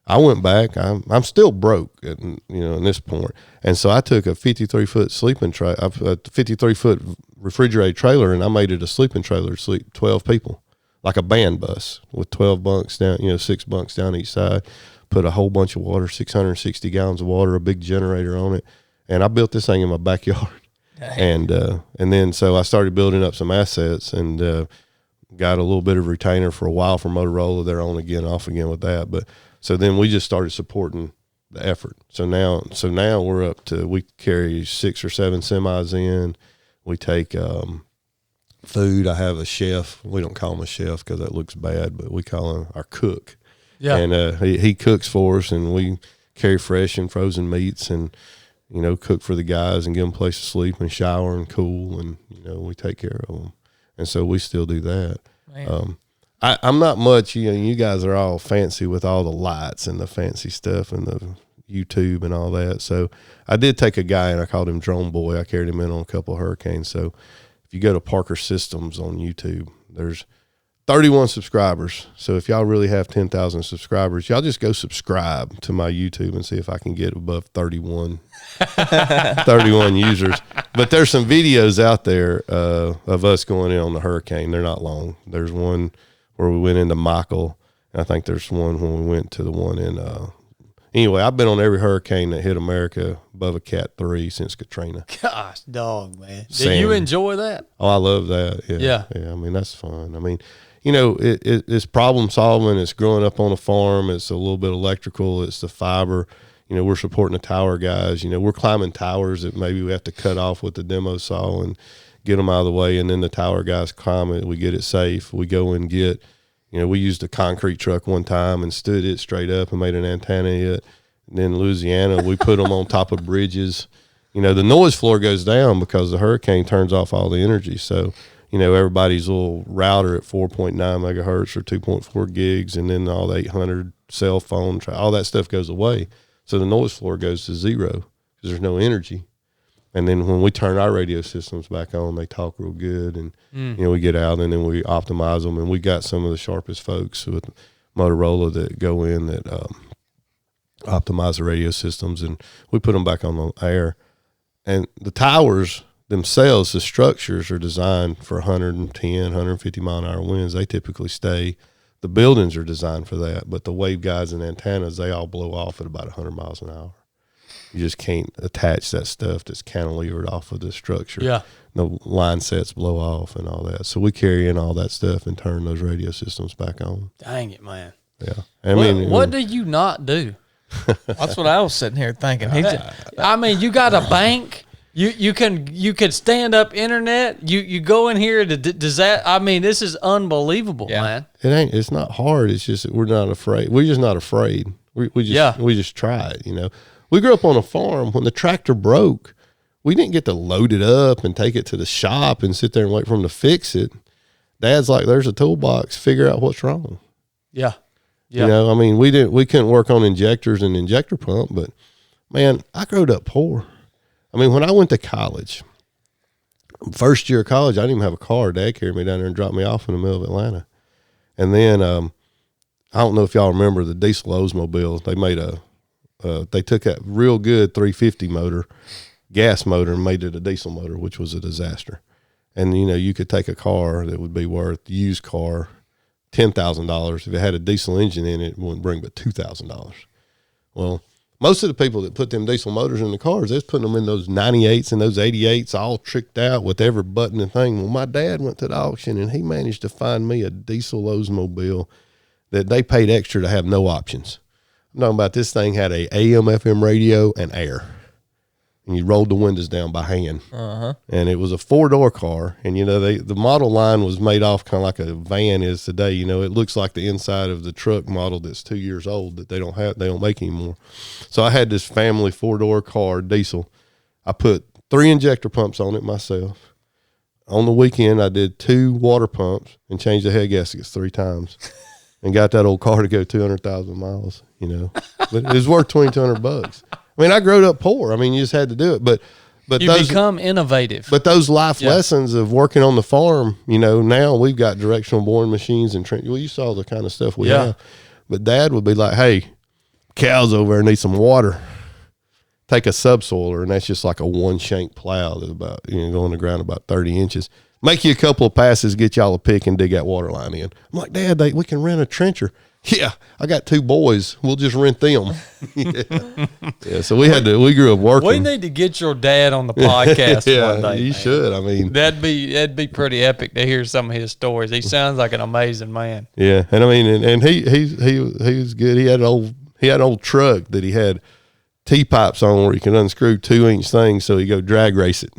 B: I went back. I'm still broke at this point, and so I took a 53-foot sleeping a 53-foot refrigerated trailer, and I made it a sleeping trailer to sleep 12 people, like a band bus with 12 bunks down, 6 bunks down each side. Put a whole bunch of water, 660 gallons of water, a big generator on it, and I built this thing in my backyard. And then so I started building up some assets, and got a little bit of retainer for a while for Motorola. They're on again, off again with that, but. So then we just started supporting the effort. So now we're up to, we carry 6 or 7 semis in. We take food. I have a chef. We don't call him a chef because that looks bad, but we call him our cook. Yeah. And he cooks for us, and we carry fresh and frozen meats, and cook for the guys and give them a place to sleep and shower and cool, and we take care of them. And so we still do that. I'm not much, you guys are all fancy with all the lights and the fancy stuff and the YouTube and all that. So I did take a guy, and I called him Drone Boy. I carried him in on a couple of hurricanes. So if you go to Parker Systems on YouTube, there's 31 subscribers. So if y'all really have 10,000 subscribers, y'all just go subscribe to my YouTube and see if I can get above 31 users. But there's some videos out there of us going in on the hurricane. They're not long. There's one where we went into Michael, and I think there's one when we went to the one in anyway, I've been on every hurricane that hit America above a Cat 3 since Katrina.
A: Gosh, dog, man. Did you enjoy that?
B: Oh, I love that. Yeah. I mean, that's fun. I mean, it's problem solving. It's growing up on a farm. It's a little bit electrical. It's the fiber. We're supporting the tower guys. We're climbing towers that maybe we have to cut off with the demo saw and get them out of the way, and then the tower guys climb it. We get it safe. We go and get, we used a concrete truck one time and stood it straight up and made an antenna it. And then in Louisiana, we put them on top of bridges. The noise floor goes down because the hurricane turns off all the energy. So, everybody's little router at 4.9 megahertz or 2.4 gigs, and then all the 800 cell phone, all that stuff goes away. So the noise floor goes to zero because there's no energy. And then when we turn our radio systems back on, they talk real good, and we get out and then we optimize them. And we got some of the sharpest folks with Motorola that go in that optimize the radio systems, and we put them back on the air. And the towers themselves, the structures are designed for 110, 150 mile an hour winds. They typically stay. The buildings are designed for that, but the wave guides and antennas, they all blow off at about 100 miles an hour. You just can't attach that stuff that's cantilevered off of the structure. Yeah. The line sets blow off and all that. So we carry in all that stuff and turn those radio systems back on.
A: Dang it, man.
B: Yeah.
A: What do you not do?
C: That's what I was sitting here thinking.
A: You got a bank. You could stand up internet. You go in here to does that? This is unbelievable, man.
B: It's not hard. It's just we're not afraid. We're just not afraid. We just try it. We grew up on a farm. When the tractor broke, we didn't get to load it up and take it to the shop and sit there and wait for them to fix it. Dad's like, "There's a toolbox. Figure out what's wrong."
A: Yeah.
B: We couldn't work on injectors and injector pump, but man, I growed up poor. When I went to college, First year of college, I didn't even have a car. Dad carried me down there and dropped me off in the middle of Atlanta. And then I don't know if y'all remember the diesel Oldsmobile. They made they took that real good 350 motor, gas motor, and made it a diesel motor, which was a disaster. And, you could take a car that would be worth, used car, $10,000. If it had a diesel engine in it, it wouldn't bring but $2,000. Well, most of the people that put them diesel motors in the cars, they're putting them in those 98s and those 88s all tricked out with every button and thing. Well, my dad went to the auction and he managed to find me a diesel Oldsmobile that they paid extra to have no options. I'm talking about this thing had a AM, FM radio and air. And you rolled the windows down by hand. Uh-huh. And it was a 4-door car. And, the model line was made off kind of like a van is today. It looks like the inside of the truck model that's 2 years old that they don't make anymore. So I had this family 4-door car, diesel. I put 3 injector pumps on it myself. On the weekend, I did 2 water pumps and changed the head gaskets 3 times. And got that old car to go 200,000 miles, But it was worth $2,200. I mean, I grew up poor. I mean, you just had to do it. But
A: you become innovative.
B: But those life lessons of working on the farm, now we've got directional boring machines and well, you saw the kind of stuff we have. But Dad would be like, "Hey, cows over there need some water. Take a subsoiler," and that's just like a 1-shank plow that's about go on the ground about 30 inches. Make you a couple of passes, get y'all a pick, and dig that water line in. I'm like, "Dad, we can rent a trencher." Yeah, I got 2 boys. We'll just rent them. Yeah. So we grew up working.
A: We need to get your dad on the podcast one day.
B: You should. I mean,
A: that'd be pretty epic to hear some of his stories. He sounds like an amazing man.
B: Yeah, and I mean, and he was good. He had an old truck that he had T-pipes on where you can unscrew 2-inch things so he go drag race it.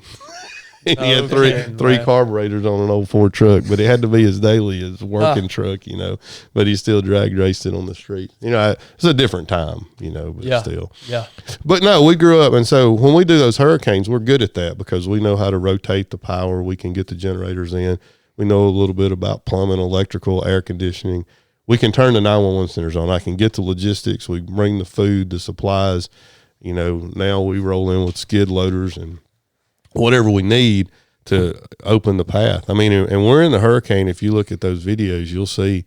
B: He had three carburetors on an old Ford truck, but it had to be his working truck, but he still drag raced it on the street. It's a different time, but still.
A: Yeah.
B: But no, we grew up. And so when we do those hurricanes, we're good at that because we know how to rotate the power. We can get the generators in. We know a little bit about plumbing, electrical, air conditioning. We can turn the 911 centers on. I can get the logistics. We bring the food, the supplies. Now we roll in with skid loaders and whatever we need to open the path. I mean, and we're in the hurricane. If you look at those videos, you'll see,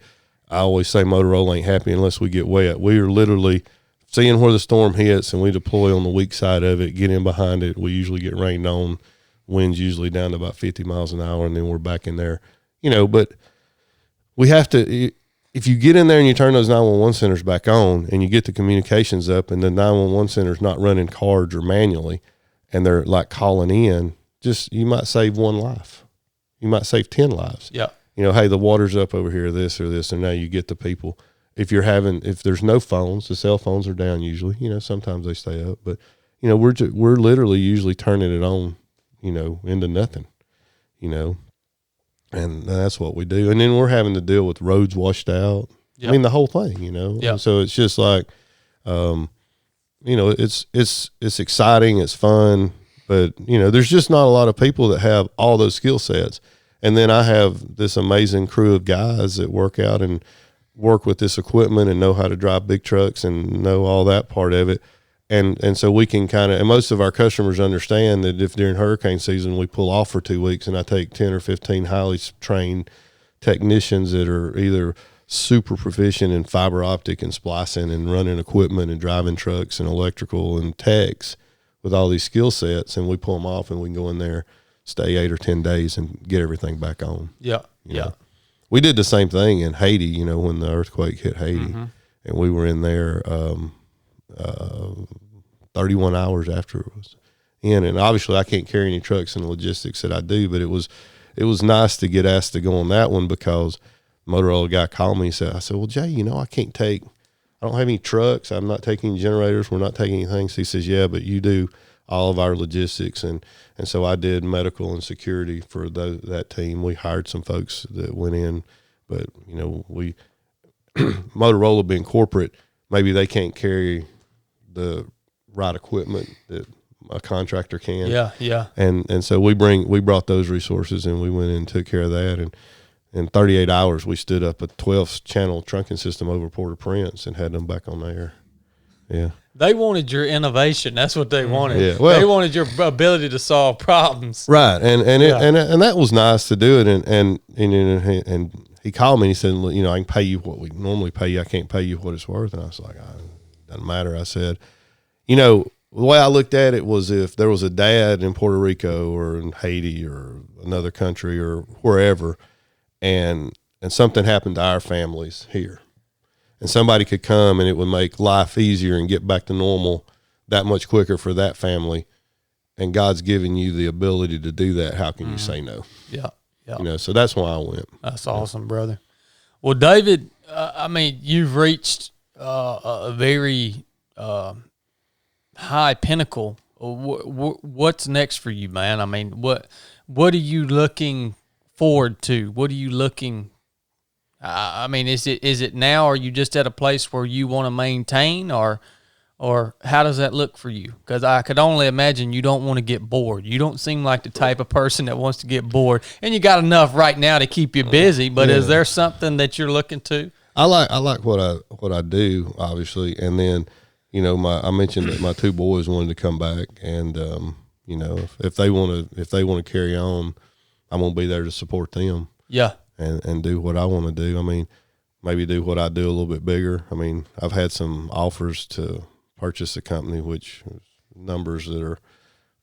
B: I always say Motorola ain't happy unless we get wet. We are literally seeing where the storm hits and we deploy on the weak side of it, get in behind it. We usually get rained on, winds usually down to about 50 miles an hour, and then we're back in there. But we have to, if you get in there and you turn those 911 centers back on and you get the communications up and the 911 center's not running cards or manually, and they're like calling in, you might save 1 life. You might save 10 lives.
A: Yeah.
B: Hey, the water's up over here, this or this, and now you get the people. If there's no phones, the cell phones are down usually. Sometimes they stay up, but we're literally usually turning it on, into nothing, and that's what we do. And then we're having to deal with roads washed out. Yep. I mean, the whole thing,
A: Yep.
B: So it's just like, it's exciting, it's fun, but there's just not a lot of people that have all those skill sets. And then I have this amazing crew of guys that work out and work with this equipment and know how to drive big trucks and know all that part of it. And so we can and most of our customers understand that if during hurricane season we pull off for 2 weeks and I take 10 or 15 highly trained technicians that are either super proficient in fiber optic and splicing and running equipment and driving trucks and electrical and techs with all these skill sets, and we pull them off and we can go in there, stay 8 or 10 days and get everything back on.
A: Yeah.
B: We did the same thing in Haiti, when the earthquake hit Haiti, and we were in there 31 hours after it was in. And obviously I can't carry any trucks and logistics that I do, but it was nice to get asked to go on that one because Motorola guy called me and I said, "Well, Jay, I don't have any trucks. I'm not taking generators. We're not taking anything." So he says, "Yeah, but you do all of our logistics." And so I did medical and security for that team. We hired some folks that went in, but we Motorola being corporate, maybe they can't carry the right equipment that a contractor can.
A: Yeah.
B: And so we brought those resources and we went in and took care of that. And in 38 hours, we stood up a 12-channel trunking system over Port-au-Prince and had them back on the air. Yeah.
A: They wanted your innovation. That's what they wanted.
B: Yeah, well-
A: they wanted your ability to solve problems.
B: Right. And
A: Yeah.
B: and that was nice to do it. And he called me and he said, "Look, I can pay you what we normally pay you. I can't pay you what it's worth." And I was like, doesn't matter. I said, the way I looked at it was if there was a dad in Puerto Rico or in Haiti or another country or wherever, and something happened to our families here, and somebody could come and it would make life easier and get back to normal that much quicker for that family, and God's given you the ability to do that, how can you say no?
A: Yeah. Yeah.
B: So that's why I went.
A: That's awesome, brother. Well, David, you've reached a very high pinnacle. What's next for you, man? What are you looking forward to? What are you looking? Is it now? Are you just at a place where you want to maintain, or how does that look for you? Because I could only imagine you don't want to get bored. You don't seem like the type of person that wants to get bored, and you got enough right now to keep you busy. But is there something that you're looking to? I
B: like what I do, obviously, and then I mentioned that my two boys wanted to come back, and if they want to carry on, I'm gonna be there to support them.
A: Yeah.
B: And do what I want to do. Maybe do what I do a little bit bigger. I've had some offers to purchase a company, which numbers that are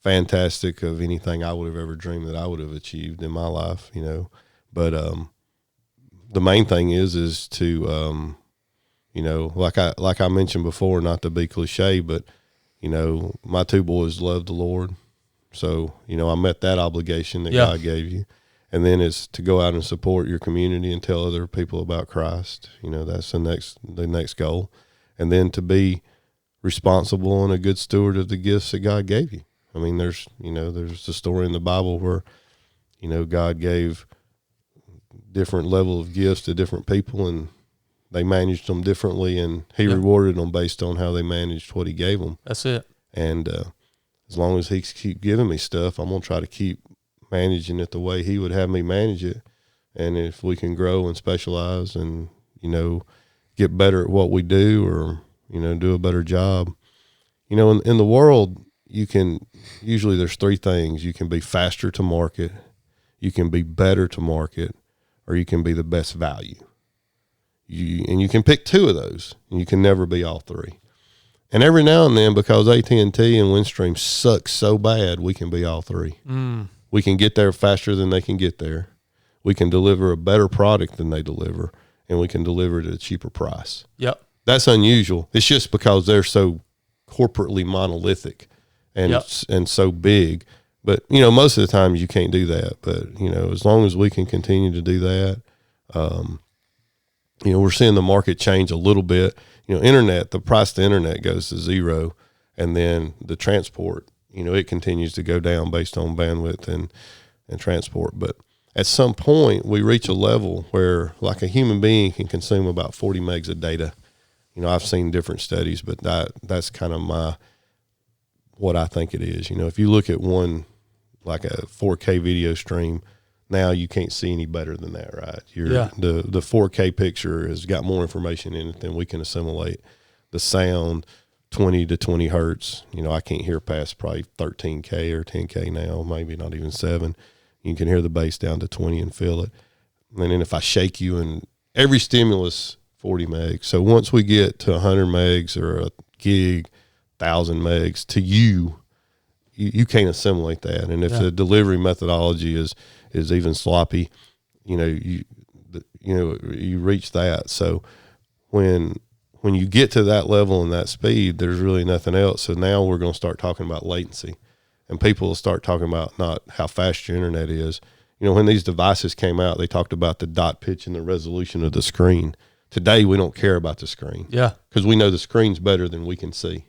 B: fantastic of anything I would have ever dreamed that I would have achieved in my life, But the main thing is to like I mentioned before, not to be cliche, but my two boys love the Lord, so I met that obligation that God gave you. And then it's to go out and support your community and tell other people about Christ. That's the next goal. And then to be responsible and a good steward of the gifts that God gave you. There's the story in the Bible where, God gave different level of gifts to different people, and they managed them differently, and he rewarded them based on how they managed what he gave them.
A: That's it.
B: And as long as he keep giving me stuff, I'm going to try to keep managing it the way he would have me manage it. And if we can grow and specialize and get better at what we do, or do a better job, in the world, usually there's three things. You can be faster to market, you can be better to market, or you can be the best value. You can pick two of those, and you can never be all three. And every now and then, because AT&T and Windstream suck so bad, we can be all three. We can get there faster than they can get there. We can deliver a better product than they deliver, and we can deliver it at a cheaper price.
A: Yep.
B: That's unusual. It's just because they're so corporately monolithic and so big. But, most of the times you can't do that. But, as long as we can continue to do that, we're seeing the market change a little bit. Internet, the price of the internet goes to zero, and then the transport, it continues to go down based on bandwidth and transport. But at some point, we reach a level where, like, a human being can consume about 40 megs of data. I've seen different studies, but that's kind of what I think it is. If you look at one, like a 4K video stream, now you can't see any better than that, right? The 4K picture has got more information in it than we can assimilate. The sound, 20 to 20 hertz. I can't hear past probably 13K or 10K now, maybe not even 7. You can hear the bass down to 20 and feel it. And then if I shake you, and every stimulus, 40 megs. So once we get to 100 megs or a gig, 1,000 megs, to you can't assimilate that. And if the delivery methodology is even sloppy, you reach that. So when you get to that level and that speed, there's really nothing else. So now we're going to start talking about latency, and people will start talking about not how fast your internet is. When these devices came out, they talked about the dot pitch and the resolution of the screen. Today, we don't care about the screen. Yeah. Because we know the screen's better than we can see.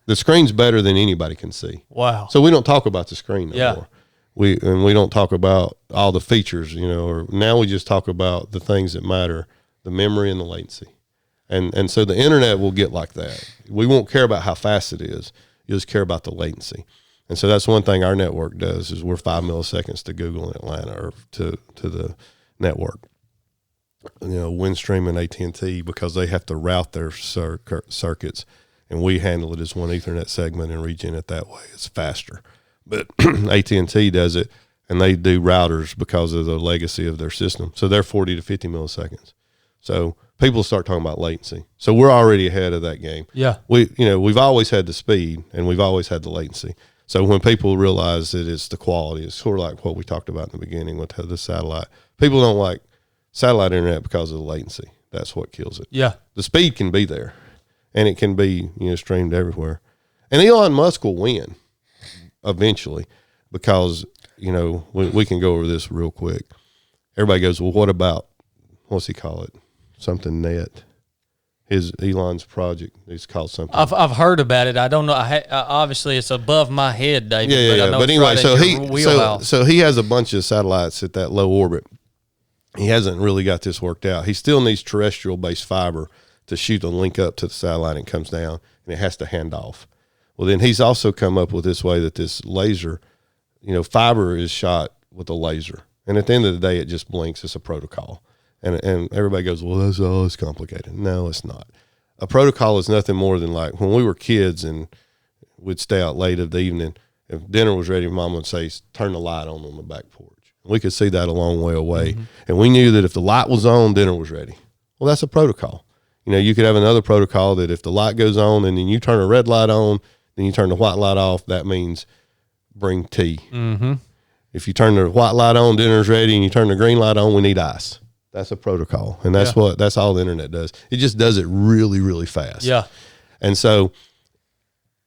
B: The screen's better than anybody can see.
A: Wow.
B: So we don't talk about the screen no more. We don't talk about all the features, or now we just talk about the things that matter, the memory and the latency. And so the internet will get like that. We won't care about how fast it is. You'll just care about the latency. And so that's one thing our network does, is we're 5 milliseconds to Google in Atlanta, or to the network. Windstream and AT&T, because they have to route their circuits and we handle it as one Ethernet segment and regen it that way. It's faster. But AT&T does it, and they do routers because of the legacy of their system. So they're 40 to 50 milliseconds. So people start talking about latency. So we're already ahead of that game.
A: Yeah.
B: We've always had the speed, and we've always had the latency. So when people realize that it's the quality, it's sort of like what we talked about in the beginning with the satellite. People don't like satellite internet because of the latency. That's what kills it.
A: Yeah.
B: The speed can be there, and it can be, streamed everywhere. And Elon Musk will win eventually because, we can go over this real quick. Everybody goes, well, what about, what's he call it? Something net. Elon's project, it's called something.
A: I've heard about it. I don't know. Obviously, it's above my head, David.
B: Yeah.
A: I know
B: But anyway,
A: right
B: so he has a bunch of satellites at that low orbit. He hasn't really got this worked out. He still needs terrestrial-based fiber to shoot a link up to the satellite, and it comes down, and it has to hand off. Well, then he's also come up with this way that this laser, fiber is shot with a laser, and at the end of the day, it just blinks. It's a protocol. And everybody goes, well, it's complicated. No, it's not. A protocol is nothing more than like when we were kids and we'd stay out late of the evening. If dinner was ready, Mom would say, turn the light on the back porch. We could see that a long way away. Mm-hmm. And we knew that if the light was on, dinner was ready. Well, that's a protocol. You could have another protocol that if the light goes on and then you turn a red light on, then you turn the white light off, that means bring tea.
A: Mm-hmm.
B: If you turn the white light on, dinner's ready, and you turn the green light on, we need ice. That's a protocol, and that's all the internet does. It just does it really, really fast.
A: Yeah.
B: And so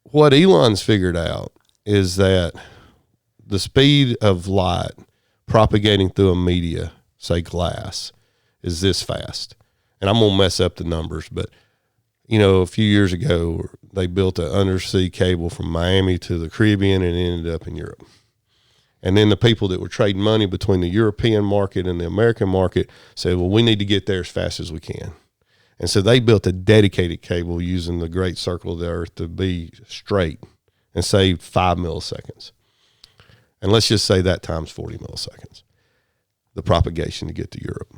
B: what Elon's figured out is that the speed of light propagating through a media, say glass, is this fast. And I'm going to mess up the numbers, but, a few years ago, they built an undersea cable from Miami to the Caribbean and it ended up in Europe. And then the people that were trading money between the European market and the American market said, well, we need to get there as fast as we can. And so they built a dedicated cable using the great circle of the earth to be straight and saved 5 milliseconds. And let's just say that times 40 milliseconds, the propagation to get to Europe.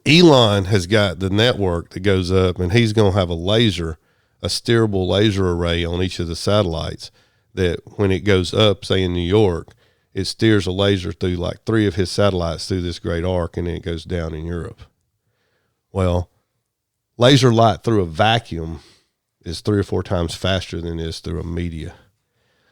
B: Elon has got the network that goes up, and he's going to have a steerable laser array on each of the satellites that when it goes up, say in New York, it steers a laser through like 3 of his satellites through this great arc, and then it goes down in Europe. Well, laser light through a vacuum is 3 or 4 times faster than it is through a media.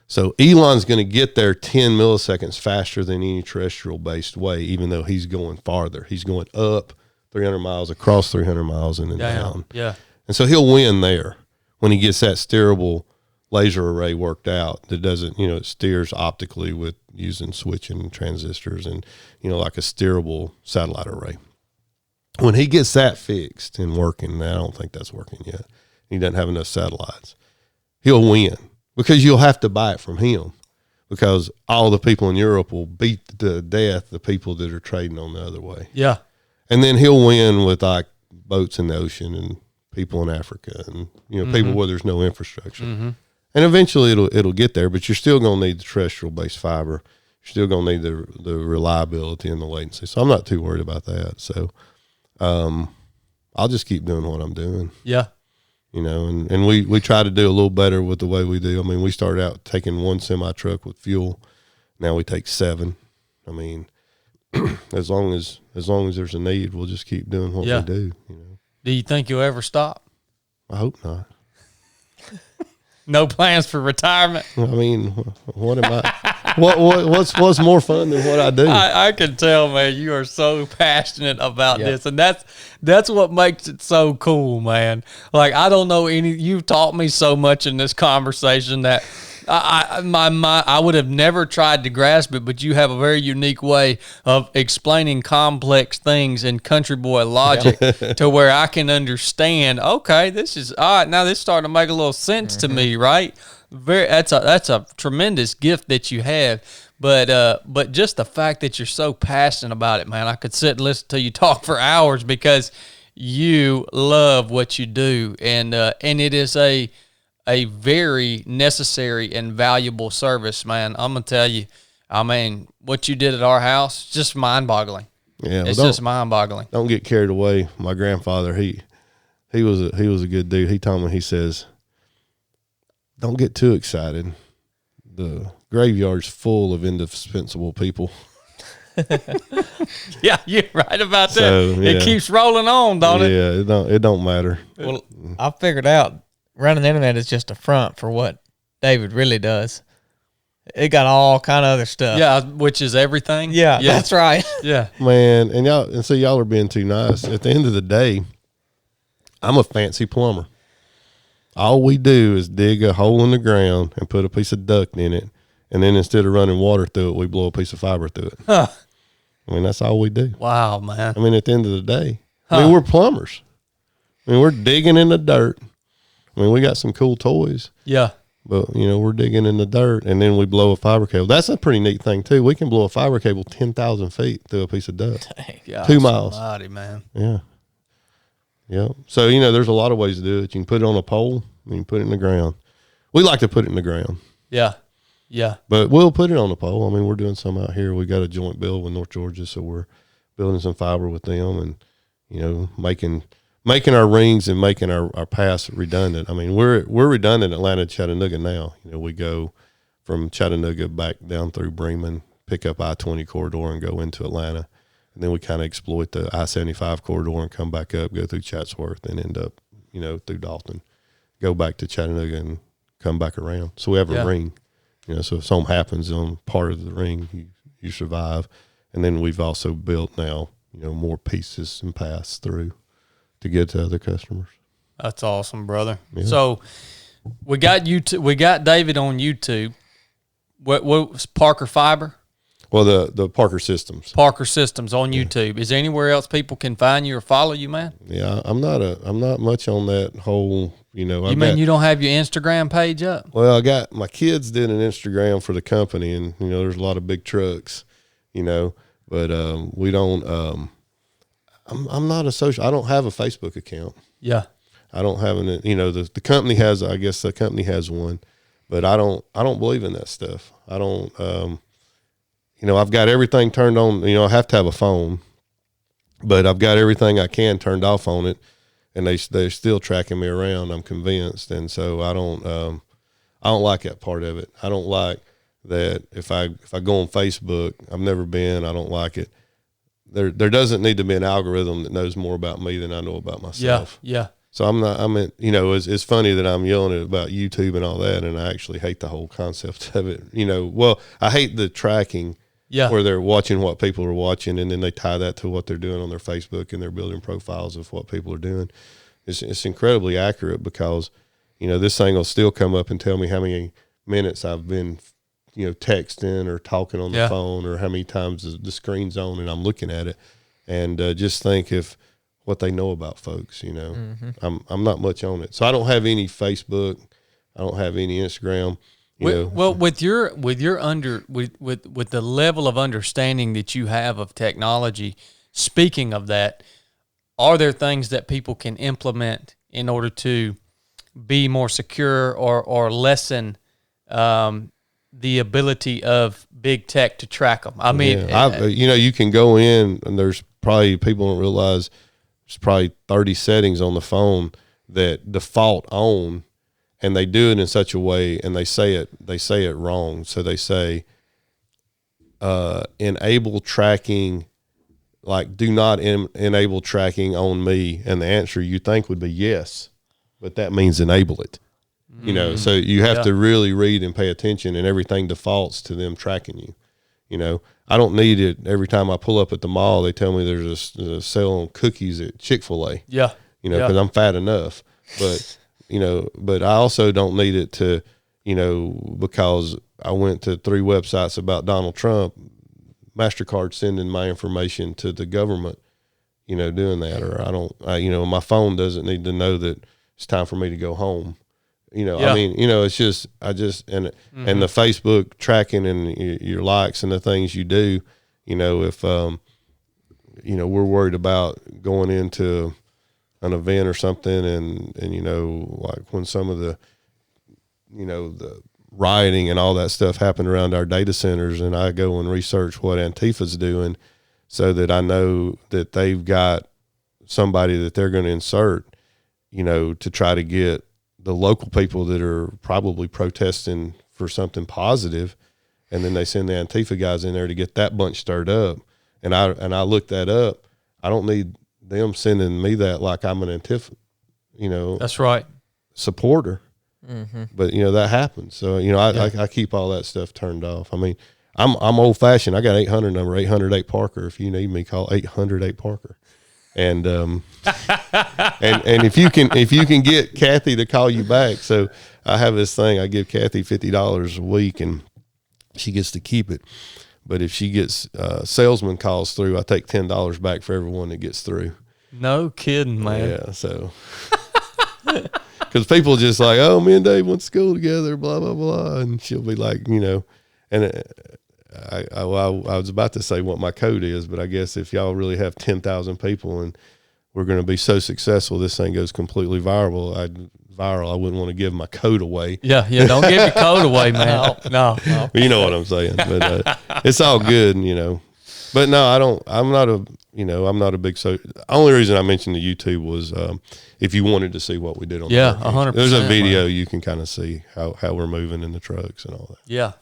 B: So Elon's going to get there 10 milliseconds faster than any terrestrial-based way, even though he's going farther. He's going up 300 miles, across 300 miles, and then down.
A: Yeah.
B: And so he'll win there when he gets that steerable laser array worked out that doesn't, it steers optically with using switching transistors and, like a steerable satellite array. When he gets that fixed and working, now I don't think that's working yet. He doesn't have enough satellites. He'll win because you'll have to buy it from him because all the people in Europe will beat to death the people that are trading on the other way.
A: Yeah.
B: And then he'll win with like boats in the ocean and people in Africa and, people where there's no infrastructure. Mm-hmm. And eventually it'll get there, but you're still going to need the terrestrial-based fiber. You're still going to need the reliability and the latency. So I'm not too worried about that. So I'll just keep doing what I'm doing.
A: Yeah.
B: And we try to do a little better with the way we do. I mean, we started out taking 1 semi-truck with fuel. Now we take 7. I mean, as long as there's a need, we'll just keep doing what we do.
A: Do you think you'll ever stop?
B: I hope not.
A: No plans for retirement.
B: I mean, what am I? What's more fun than what I do?
A: I can tell, man. You are so passionate about this, and that's what makes it so cool, man. Like I don't know you've taught me so much in this conversation that I would have never tried to grasp it, but you have a very unique way of explaining complex things in country boy logic to where I can understand, okay, this is all right. Now this is starting to make a little sense to me, right? That's a tremendous gift that you have. But just the fact that you're so passionate about it, man, I could sit and listen to you talk for hours because you love what you do. And it is a very necessary and valuable service, man. I'm going to tell you, I mean, what you did at our house, just mind-boggling.
B: Yeah,
A: it's just mind-boggling.
B: Don't get carried away. My grandfather, he was a good dude. He told me, he says, don't get too excited. The graveyard's full of indispensable people.
A: Yeah, you're right about that.
B: So, yeah.
A: It keeps rolling on, don't it?
B: Yeah, it don't matter.
C: Well, I figured out running the internet is just a front for what David really does. It got all kind of other stuff.
A: Yeah, which is everything.
C: Yeah, that's right.
A: Yeah.
B: Man, and so y'all are being too nice. At the end of the day, I'm a fancy plumber. All we do is dig a hole in the ground and put a piece of duct in it, and then instead of running water through it, we blow a piece of fiber through it.
A: Huh.
B: I mean, that's all we do.
A: Wow, man.
B: I mean, at the end of the day, I mean, we're plumbers. I mean, we're digging in the dirt. I mean, we got some cool toys.
A: Yeah.
B: But, we're digging in the dirt, and then we blow a fiber cable. That's a pretty neat thing, too. We can blow a fiber cable 10,000 feet through a piece of duct.
A: Gosh,
B: 2 miles.
A: Almighty, man.
B: Yeah. Yeah. So, there's a lot of ways to do it. You can put it on a pole. You can put it in the ground. We like to put it in the ground.
A: Yeah. Yeah.
B: But we'll put it on the pole. I mean, we're doing some out here. We got a joint build with North Georgia, so we're building some fiber with them and, making our rings and making our paths redundant. I mean, we're redundant Atlanta to Chattanooga now. We go from Chattanooga back down through Bremen, pick up I-20 corridor and go into Atlanta. And then we kind of exploit the I-75 corridor and come back up, go through Chatsworth and end up, through Dalton, go back to Chattanooga and come back around. So we have a ring, so if something happens on part of the ring, you survive. And then we've also built now, more pieces and paths through to get to other customers.
A: That's awesome, brother.
B: Yeah.
A: So we got we got David on YouTube. What was Parker Fiber?
B: Well, the Parker Systems.
A: Parker Systems on YouTube. Is there anywhere else people can find you or follow you, man?
B: Yeah, I'm not much on that whole,
A: You mean you don't have your Instagram page up?
B: Well, I got my kids did an Instagram for the company, and there's a lot of big trucks, but we don't. I'm not a social. I don't have a Facebook account.
A: Yeah.
B: I don't have an. The company has. I guess the company has one, but I don't believe in that stuff. I don't. I've got everything turned on. I have to have a phone, but I've got everything I can turned off on it, and they're still tracking me around. I'm convinced, and so I don't like that part of it. I don't like that if I go on Facebook. I've never been. I don't like it. There doesn't need to be an algorithm that knows more about me than I know about myself.
A: Yeah.
B: So it's funny that I'm yelling about YouTube and all that, and I actually hate the whole concept of it. I hate the tracking.
A: Yeah.
B: Where they're watching what people are watching, and then they tie that to what they're doing on their Facebook, and they're building profiles of what people are doing. It's incredibly accurate because, this thing will still come up and tell me how many minutes I've been, texting or talking on the phone, or how many times the screen's on and I'm looking at it. And just think if what they know about folks, I'm not much on it. So I don't have any Facebook. I don't have any Instagram.
A: Well, with the level of understanding that you have of technology, speaking of that, are there things that people can implement in order to be more secure or lessen the ability of big tech to track them? I mean,
B: you can go in, and there's probably, people don't realize there's probably 30 settings on the phone that default on. And they do it in such a way, and they say it wrong. So they say, enable tracking, like do not enable tracking on me. And the answer you think would be yes, but that means enable it. So you have to really read and pay attention, and everything defaults to them tracking you. I don't need it every time I pull up at the mall. They tell me there's a sale on cookies at Chick-fil-A.
A: Yeah.
B: Because I'm fat enough, but. But I also don't need it to, because I went to 3 websites about Donald Trump, MasterCard sending my information to the government, doing that, or my phone doesn't need to know that it's time for me to go home. I mean, it's just, and the Facebook tracking and your likes and the things you do, if, we're worried about going into an event or something, and like when some of the the rioting and all that stuff happened around our data centers, and I go and research what Antifa's doing so that I know that they've got somebody that they're going to insert to try to get the local people that are probably protesting for something positive, and then they send the Antifa guys in there to get that bunch stirred up. And I looked that up. I don't need them sending me that like I'm an Antifa,
A: That's right.
B: supporter.
A: Mm-hmm.
B: But that happens. So I keep all that stuff turned off. I mean, I'm old fashioned. I got 800 number 808 Parker. If you need me, call 808 Parker. And and if you can get Kathy to call you back. So I have this thing. I give Kathy $50 a week, and she gets to keep it. But if she gets salesman calls through, I take $10 back for everyone that gets through.
A: No kidding, man.
B: Yeah. So. Because people just like, oh, me and Dave went to school together, blah, blah, blah. And she'll be like, and I was about to say what my code is, but I guess if y'all really have 10,000 people and we're going to be so successful, this thing goes completely viral. I wouldn't want to give my code away.
A: Yeah. Don't give your code away, man. No.
B: You know what I'm saying. But it's all good, But no, I'm not a big, the only reason I mentioned the YouTube was if you wanted to see what we did on
A: Yeah,
B: the
A: 100%.
B: There's a video you can kind of see how we're moving in the trucks and all that.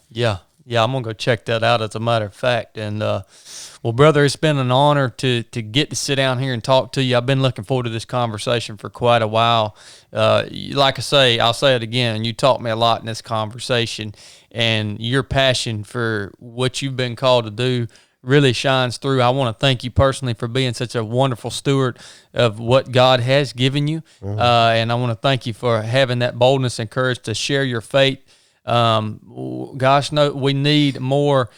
A: Yeah. I'm gonna go check that out. As a matter of fact, and well, brother, it's been an honor to get to sit down here and talk to you. I've been looking forward to this conversation for quite a while. Like I say, I'll say it again. You taught me a lot in this conversation, and your passion for what you've been called to do really shines through. I want to thank you personally for being such a wonderful steward of what God has given you. And I want to thank you for having that boldness and courage to share your faith. No, we need more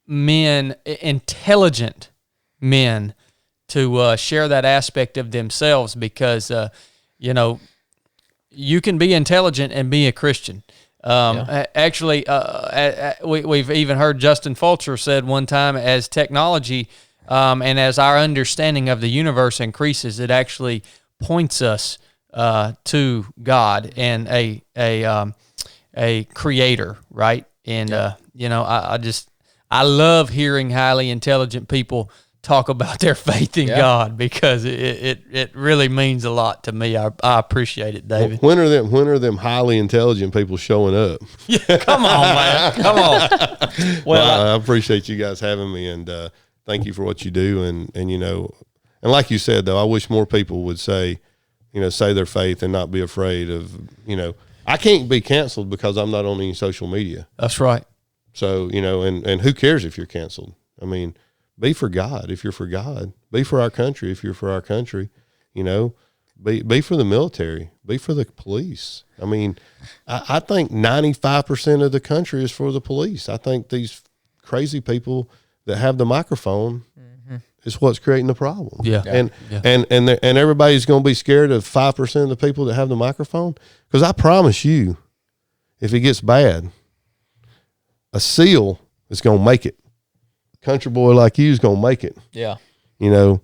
A: men, intelligent men, to share that aspect of themselves, because, you can be intelligent and be a Christian. Actually, we've even heard Justin Fulcher said one time, as technology and as our understanding of the universe increases, it actually points us to God and a creator, right? And I love hearing highly intelligent people talk about their faith in God, because it really means a lot to me. I appreciate it, David.
B: When are them highly intelligent people showing up?
A: Yeah, come on, man. Come on.
B: Well, I appreciate you guys having me, and thank you for what you do. And like you said, though, I wish more people would say their faith and not be afraid of, I can't be canceled because I'm not on any social media.
A: That's right.
B: So, and who cares if you're canceled? I mean, be for God if you're for God. Be for our country if you're for our country. Be for the military. Be for the police. I mean, I think 95% of the country is for the police. I think these crazy people that have the microphone is what's creating the problem.
A: Yeah.
B: And everybody's going to be scared of 5% of the people that have the microphone. Because I promise you, if it gets bad, a SEAL is going to make it. Country boy like you is going to make it.
C: Yeah.
B: Who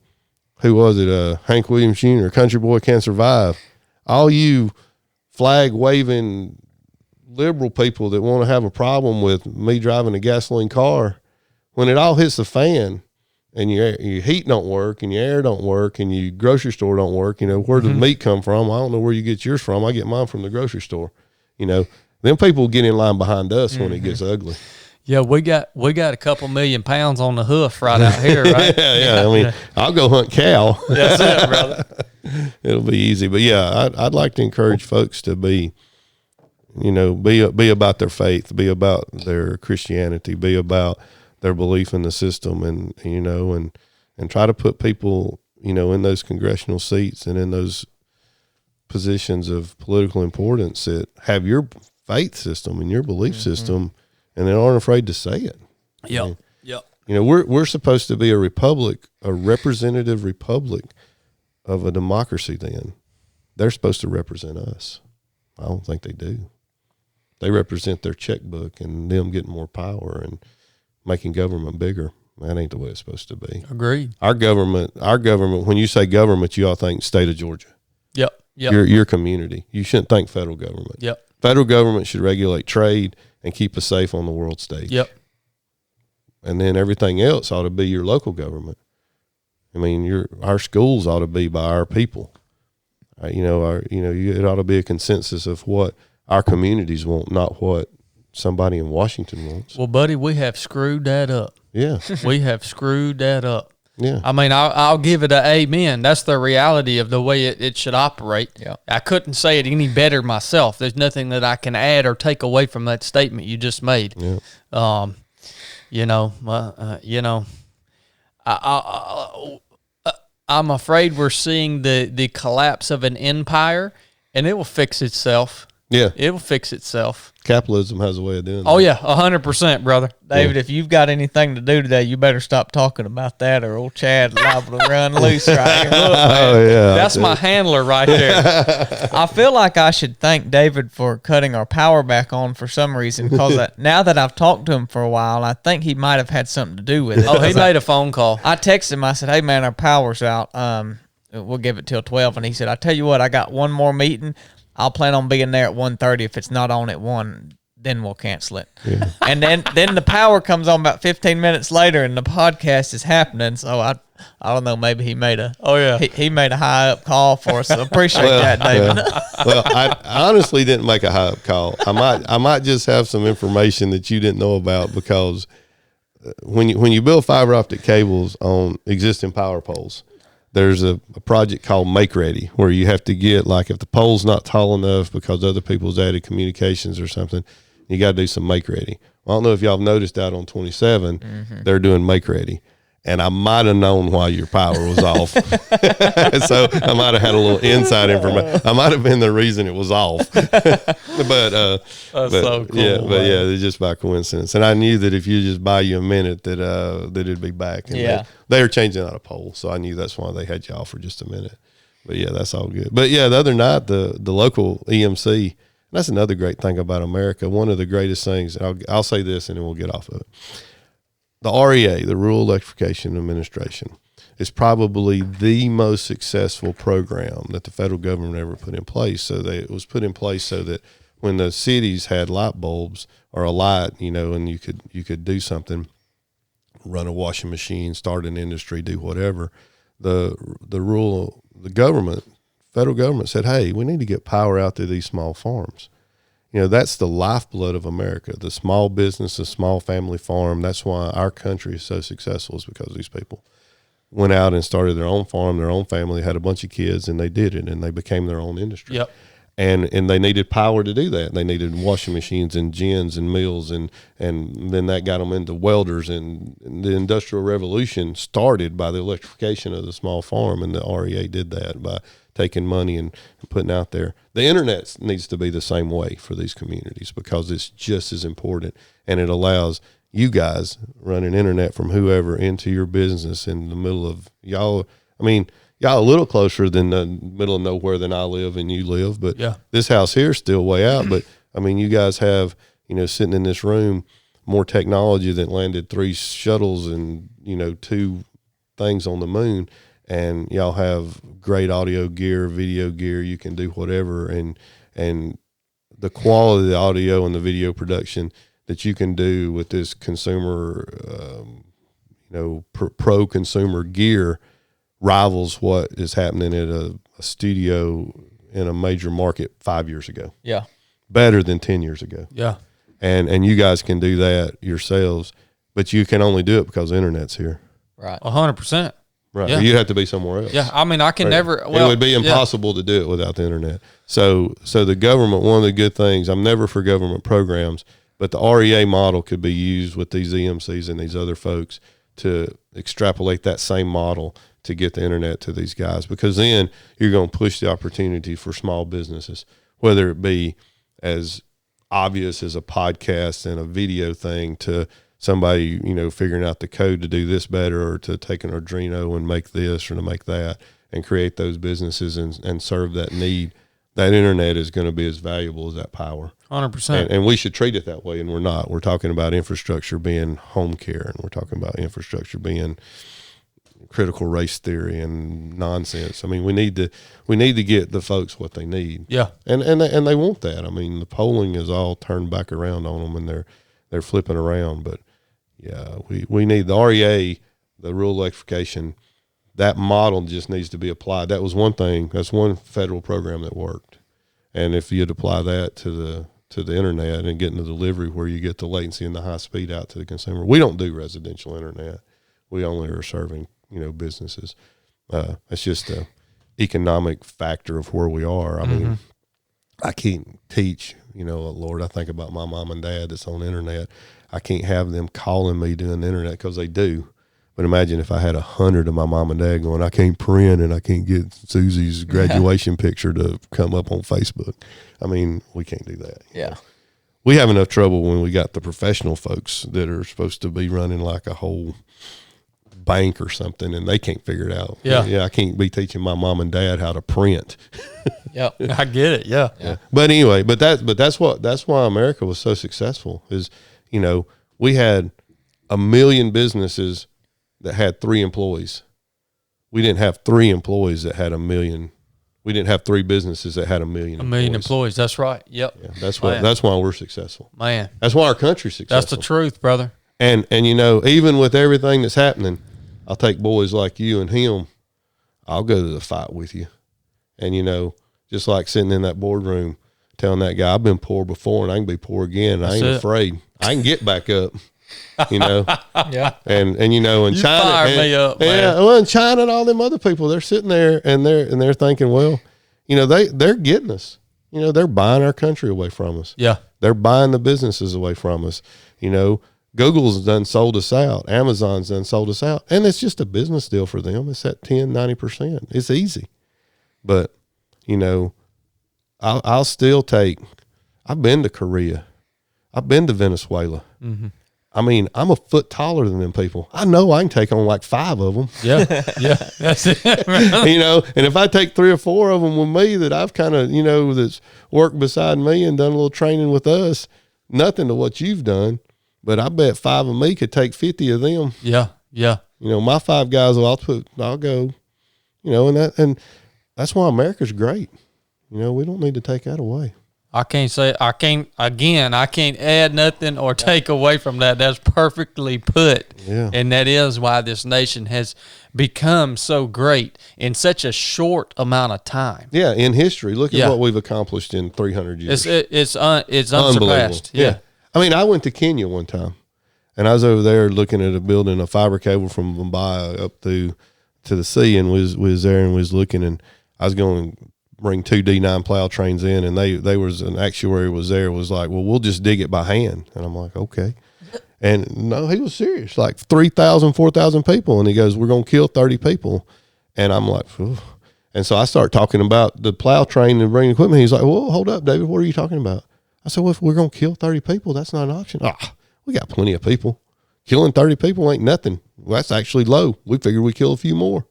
B: was it? Hank Williams Jr. Country boy can't survive. All you flag waving liberal people that want to have a problem with me driving a gasoline car, when it all hits the fan and your heat don't work and your air don't work and your grocery store don't work, where does meat come from? I don't know where you get yours from. I get mine from the grocery store. Them people get in line behind us when it gets ugly.
A: Yeah, we got a couple million pounds on the hoof right out here, right?
B: yeah. I mean, I'll go hunt cow.
A: That's it, brother.
B: It'll be easy. But yeah, I'd like to encourage folks to be about their faith, be about their Christianity, be about their belief in the system, and try to put people, in those congressional seats and in those positions of political importance that have your faith system and your belief system, and they aren't afraid to say it.
A: Yep.
B: We're supposed to be a republic, a representative republic of a democracy. Then they're supposed to represent us. I don't think they do. They represent their checkbook and them getting more power and making government bigger. That ain't the way it's supposed to be.
A: Agreed.
B: Our government. When you say government, you all think state of Georgia.
A: Yep.
B: Your community. You shouldn't think federal government.
A: Yep.
B: Federal government should regulate trade and keep us safe on the world stage.
A: Yep.
B: And then everything else ought to be your local government. I mean, our schools ought to be by our people. it ought to be a consensus of what our communities want, not what somebody in Washington wants.
A: Well, buddy, we have screwed that up.
B: Yeah.
A: We have screwed that up.
B: Yeah.
A: I mean, I'll give it a amen. That's the reality of the way it should operate.
C: Yeah.
A: I couldn't say it any better myself. There's nothing that I can add or take away from that statement you just made.
B: Yeah.
A: I'm afraid we're seeing the collapse of an empire, and it will fix itself.
B: Yeah.
A: It will fix itself.
B: Capitalism has a way of doing that.
A: Oh, yeah, 100%, brother.
C: David, if you've got anything to do today, you better stop talking about that, or old Chad liable to run loose right here. Look, man,
B: yeah.
A: that's my handler right there.
C: I feel like I should thank David for cutting our power back on for some reason, because now that I've talked to him for a while, I think he might have had something to do with it.
A: Oh, he made a phone call.
C: I texted him. I said, "Hey, man, our power's out. We'll give it till 12." And he said, "I tell you what, I got one more meeting. I'll plan on being there at 1:30. If it's not on at 1, then we'll cancel it."
B: Yeah.
C: And then the power comes on about 15 minutes later, and the podcast is happening. So I don't know. Maybe he made he made a high up call for us. So appreciate that, David.
B: Well, I honestly didn't make a high up call. I might just have some information that you didn't know about, because when you build fiber optic cables on existing power poles, there's a project called Make Ready, where you have to get, like, if the pole's not tall enough because other people's added communications or something, you got to do some Make Ready. Well, I don't know if y'all have noticed out on 27, they're doing Make Ready. And I might have known why your power was off. So I might have had a little inside information. I might have been the reason it was off. That's
A: so cool.
B: Yeah, but yeah, it's just by coincidence. And I knew that if you just buy you a minute that it'd be back. And they were changing out a pole, so I knew that's why they had you off for just a minute. But yeah, that's all good. But yeah, the other night, the local EMC, that's another great thing about America. One of the greatest things, I'll say this and then we'll get off of it. The REA, the Rural Electrification Administration, is probably the most successful program that the federal government ever put in place. So it was put in place so that when the cities had light bulbs or a light, and you could do something, run a washing machine, start an industry, do whatever, the federal government said, hey, we need to get power out to these small farms. That's the lifeblood of America, the small business, the small family farm. That's why our country is so successful, is because these people went out and started their own farm, their own family, had a bunch of kids, and they did it, and they became their own industry.
A: Yep.
B: And they needed power to do that. They needed washing machines and gins and mills, and then that got them into welders. And the Industrial Revolution started by the electrification of the small farm, and the REA did that by taking money and putting out there. The internet needs to be the same way for these communities, because it's just as important, and it allows you guys running internet from whoever into your business in the middle of y'all. I mean, y'all a little closer than the middle of nowhere than I live and you live, but this house here is still way out. But I mean, you guys have, sitting in this room, more technology that landed 3 shuttles and, 2 things on the moon. And y'all have great audio gear, video gear. You can do whatever, and the quality of the audio and the video production that you can do with this consumer, pro consumer gear rivals what is happening at a studio in a major market 5 years ago.
C: Yeah,
B: better than 10 years ago.
A: Yeah,
B: and you guys can do that yourselves, but you can only do it because the internet's here.
C: Right,
A: 100%.
B: Right.
A: Yeah.
B: You have to be somewhere else.
A: Yeah. I mean, I can never.
B: Well, it would be impossible to do it without the internet. So the government, one of the good things, I'm never for government programs, but the REA model could be used with these EMCs and these other folks to extrapolate that same model to get the internet to these guys, because then you're going to push the opportunity for small businesses, whether it be as obvious as a podcast and a video thing to somebody, figuring out the code to do this better, or to take an Arduino and make this or to make that and create those businesses and serve that need. That internet is going to be as valuable as that power.
A: 100%.
B: And we should treat it that way, and we're not. We're talking about infrastructure being home care, and we're talking about infrastructure being critical race theory and nonsense. I mean, we need to get the folks what they need.
A: Yeah.
B: And they want that. I mean, the polling is all turned back around on them, and they're flipping around. But yeah, we need the REA, the rural electrification that model just needs to be applied. That was one thing. That's one federal program that worked. And if you'd apply that to the internet and getting the delivery where you get the latency and the high speed out to the consumer. We don't do residential internet. We only are serving, businesses. It's just a economic factor of where we are. I mean, I can't teach, Lord, I think about my mom and dad that's on the internet. I can't have them calling me doing the internet because they do. But imagine if I had 100 of my mom and dad going, I can't print and I can't get Susie's graduation picture to come up on Facebook. I mean, we can't do that.
C: Yeah.
B: We have enough trouble when we got the professional folks that are supposed to be running like a whole bank or something, and they can't figure it out. Yeah. I can't be teaching my mom and dad how to print.
A: Yep. I get it. Yeah.
B: But anyway, that's why America was so successful is, we had 1 million businesses that had 3 employees. We didn't have 3 employees that had 1 million. We didn't have 3 businesses that had 1 million.
A: 1 million employees. That's right. Yep.
B: Yeah, that's why we're successful.
A: Man.
B: That's why our country's successful.
A: That's the truth, brother.
B: And even with everything that's happening, I'll take boys like you and him. I'll go to the fight with you. And just like sitting in that boardroom telling that guy, I've been poor before and I can be poor again. And I ain't afraid. I can get back up.
A: Yeah.
B: And and
A: You
B: China
A: fired me up, man.
B: Yeah, well, and China and all them other people, they're sitting there and they're thinking, well, they're getting us. They're buying our country away from us.
A: Yeah.
B: They're buying the businesses away from us. Google's done sold us out. Amazon's done sold us out. And it's just a business deal for them. It's at 10, 90%. It's easy. But, I'll still take, I've been to Korea. I've been to Venezuela.
A: Mm-hmm.
B: I mean, I'm a foot taller than them people. I know I can take on like 5 of them.
A: Yeah. That's it.
B: And if I take 3 or 4 of them with me that I've kind of, that's worked beside me and done a little training with us, nothing to what you've done, but I bet 5 of me could take 50 of them.
A: Yeah.
B: My 5 guys, I'll go, and that's why America's great. We don't need to take that away.
A: I can't add nothing or take away from that. That's perfectly put.
B: Yeah.
A: And that is why this nation has become so great in such a short amount of time.
B: Yeah, in history, look at what we've accomplished in 300 years.
A: It's unsurpassed. Yeah.
B: I mean, I went to Kenya one time, and I was over there looking at building a fiber cable from Mumbai up to the sea, and was there and was looking, and I was going to bring 2 D9 plow trains in, and they was an actuary was like, well, we'll just dig it by hand. And I'm like, okay. And no, he was serious, like 3,000, 4,000 people. And he goes, we're going to kill 30 people. And I'm like, phew. And so I start talking about the plow train and bringing equipment. He's like, well, hold up, David, what are you talking about? I said, well, if we're going to kill 30 people, that's not an option. We got plenty of people. Killing 30 people ain't nothing. Well, that's actually low. We figured we kill a few more.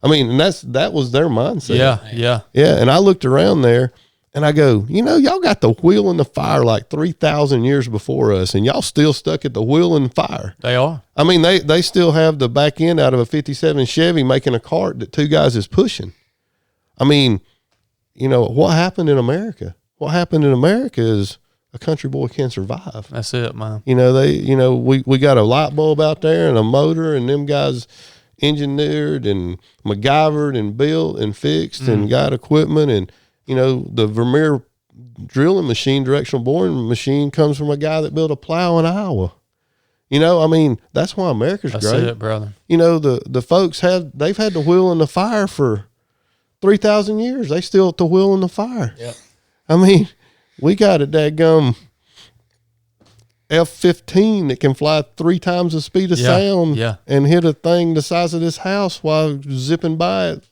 B: I mean, and that was their mindset.
A: Yeah.
B: And I looked around there and I go, y'all got the wheel in the fire like 3,000 years before us, and y'all still stuck at the wheel in the fire.
A: They are.
B: I mean, they still have the back end out of a 57 Chevy making a cart that 2 guys is pushing. I mean, what happened in America? What happened in America is a country boy can survive.
A: That's it, man.
B: We got a light bulb out there and a motor, and them guys engineered and MacGyvered and built and fixed and got equipment, and the Vermeer drilling machine, directional boring machine, comes from a guy that built a plow in Iowa. I mean, that's why America's great.
A: That's it, brother.
B: The folks they've had the wheel in the fire for 3,000 years. They still at the wheel in the fire.
A: Yep.
B: I mean, we got a dadgum F-15 that can fly 3 times the speed of sound and hit a thing the size of this house while zipping by at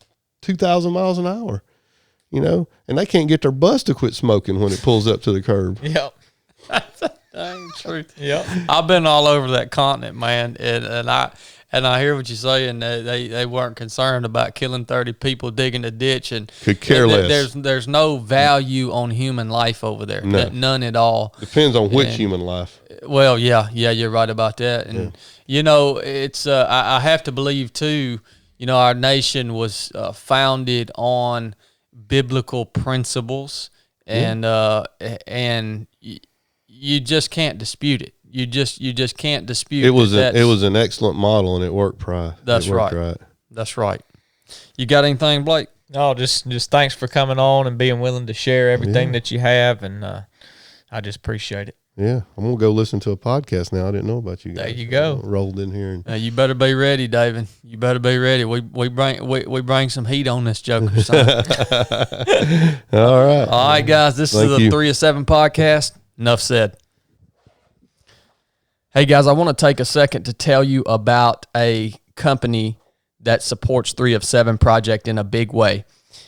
B: 2,000 miles an hour, and they can't get their bus to quit smoking when it pulls up to the curb.
A: Yep. That's the dang truth. Yep. I've been all over that continent, man, and I hear what you're saying. They weren't concerned about killing 30 people, digging a ditch, and
B: could care less.
A: There's no value on human life over there.
B: No.
A: None at all.
B: Depends on which human life.
A: Well, yeah, you're right about that. And it's I have to believe too. Our nation was founded on biblical principles, and you just can't dispute it. You just can't dispute
B: it. It was an excellent model, and it worked right.
A: That's right. That's right. You got anything, Blake?
C: No, just thanks for coming on and being willing to share everything that you have, and I just appreciate it.
B: Yeah, I'm gonna go listen to a podcast now. I didn't know about you guys.
C: There you go.
B: Rolled in here. And
A: You better be ready, David. You better be ready. We bring some heat on this joker. Son.
B: All right.
A: All right, guys. This is the 3 of 7 podcast. Enough said. Hey, guys, I want to take a second to tell you about a company that supports 3 of 7 project in a big way.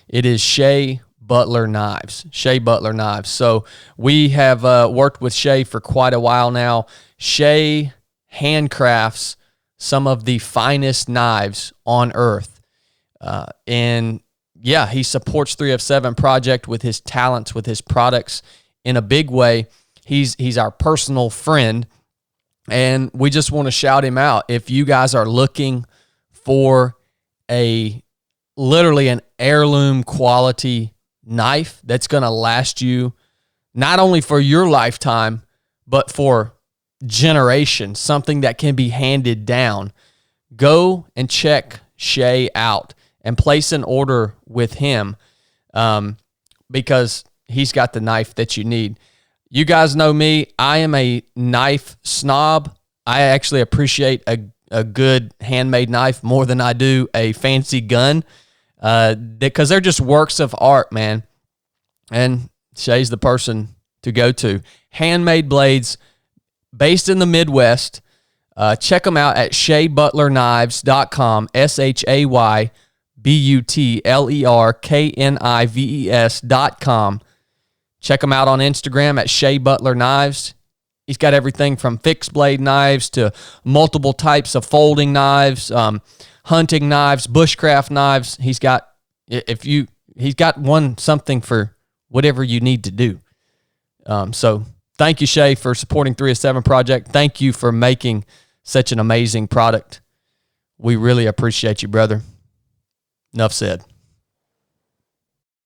A: It is Shea Butler Knives. Shea Butler Knives. So we have worked with Shea for quite a while now. Shea handcrafts some of the finest knives on earth. And yeah, he supports 3 of 7 project with his talents, with his products in a big way. He's our personal friend, and we just want to shout him out. If you guys are looking for literally an heirloom quality knife that's going to last you not only for your lifetime, but for generations, something that can be handed down, go and check Shea out and place an order with him because he's got the knife that you need. You guys know me. I am a knife snob. I actually appreciate a good handmade knife more than I do a fancy gun because they're just works of art, man. And Shea's the person to go to. Handmade blades based in the Midwest. Check them out at SheaButlerKnives.com, SheaButlerKnives.com. Check him out on Instagram at Shea Butler Knives. He's got everything from fixed blade knives to multiple types of folding knives, hunting knives, bushcraft knives. He's got something for whatever you need to do. So thank you, Shea, for supporting 3 of 7 project. Thank you for making such an amazing product. We really appreciate you, brother. Enough said.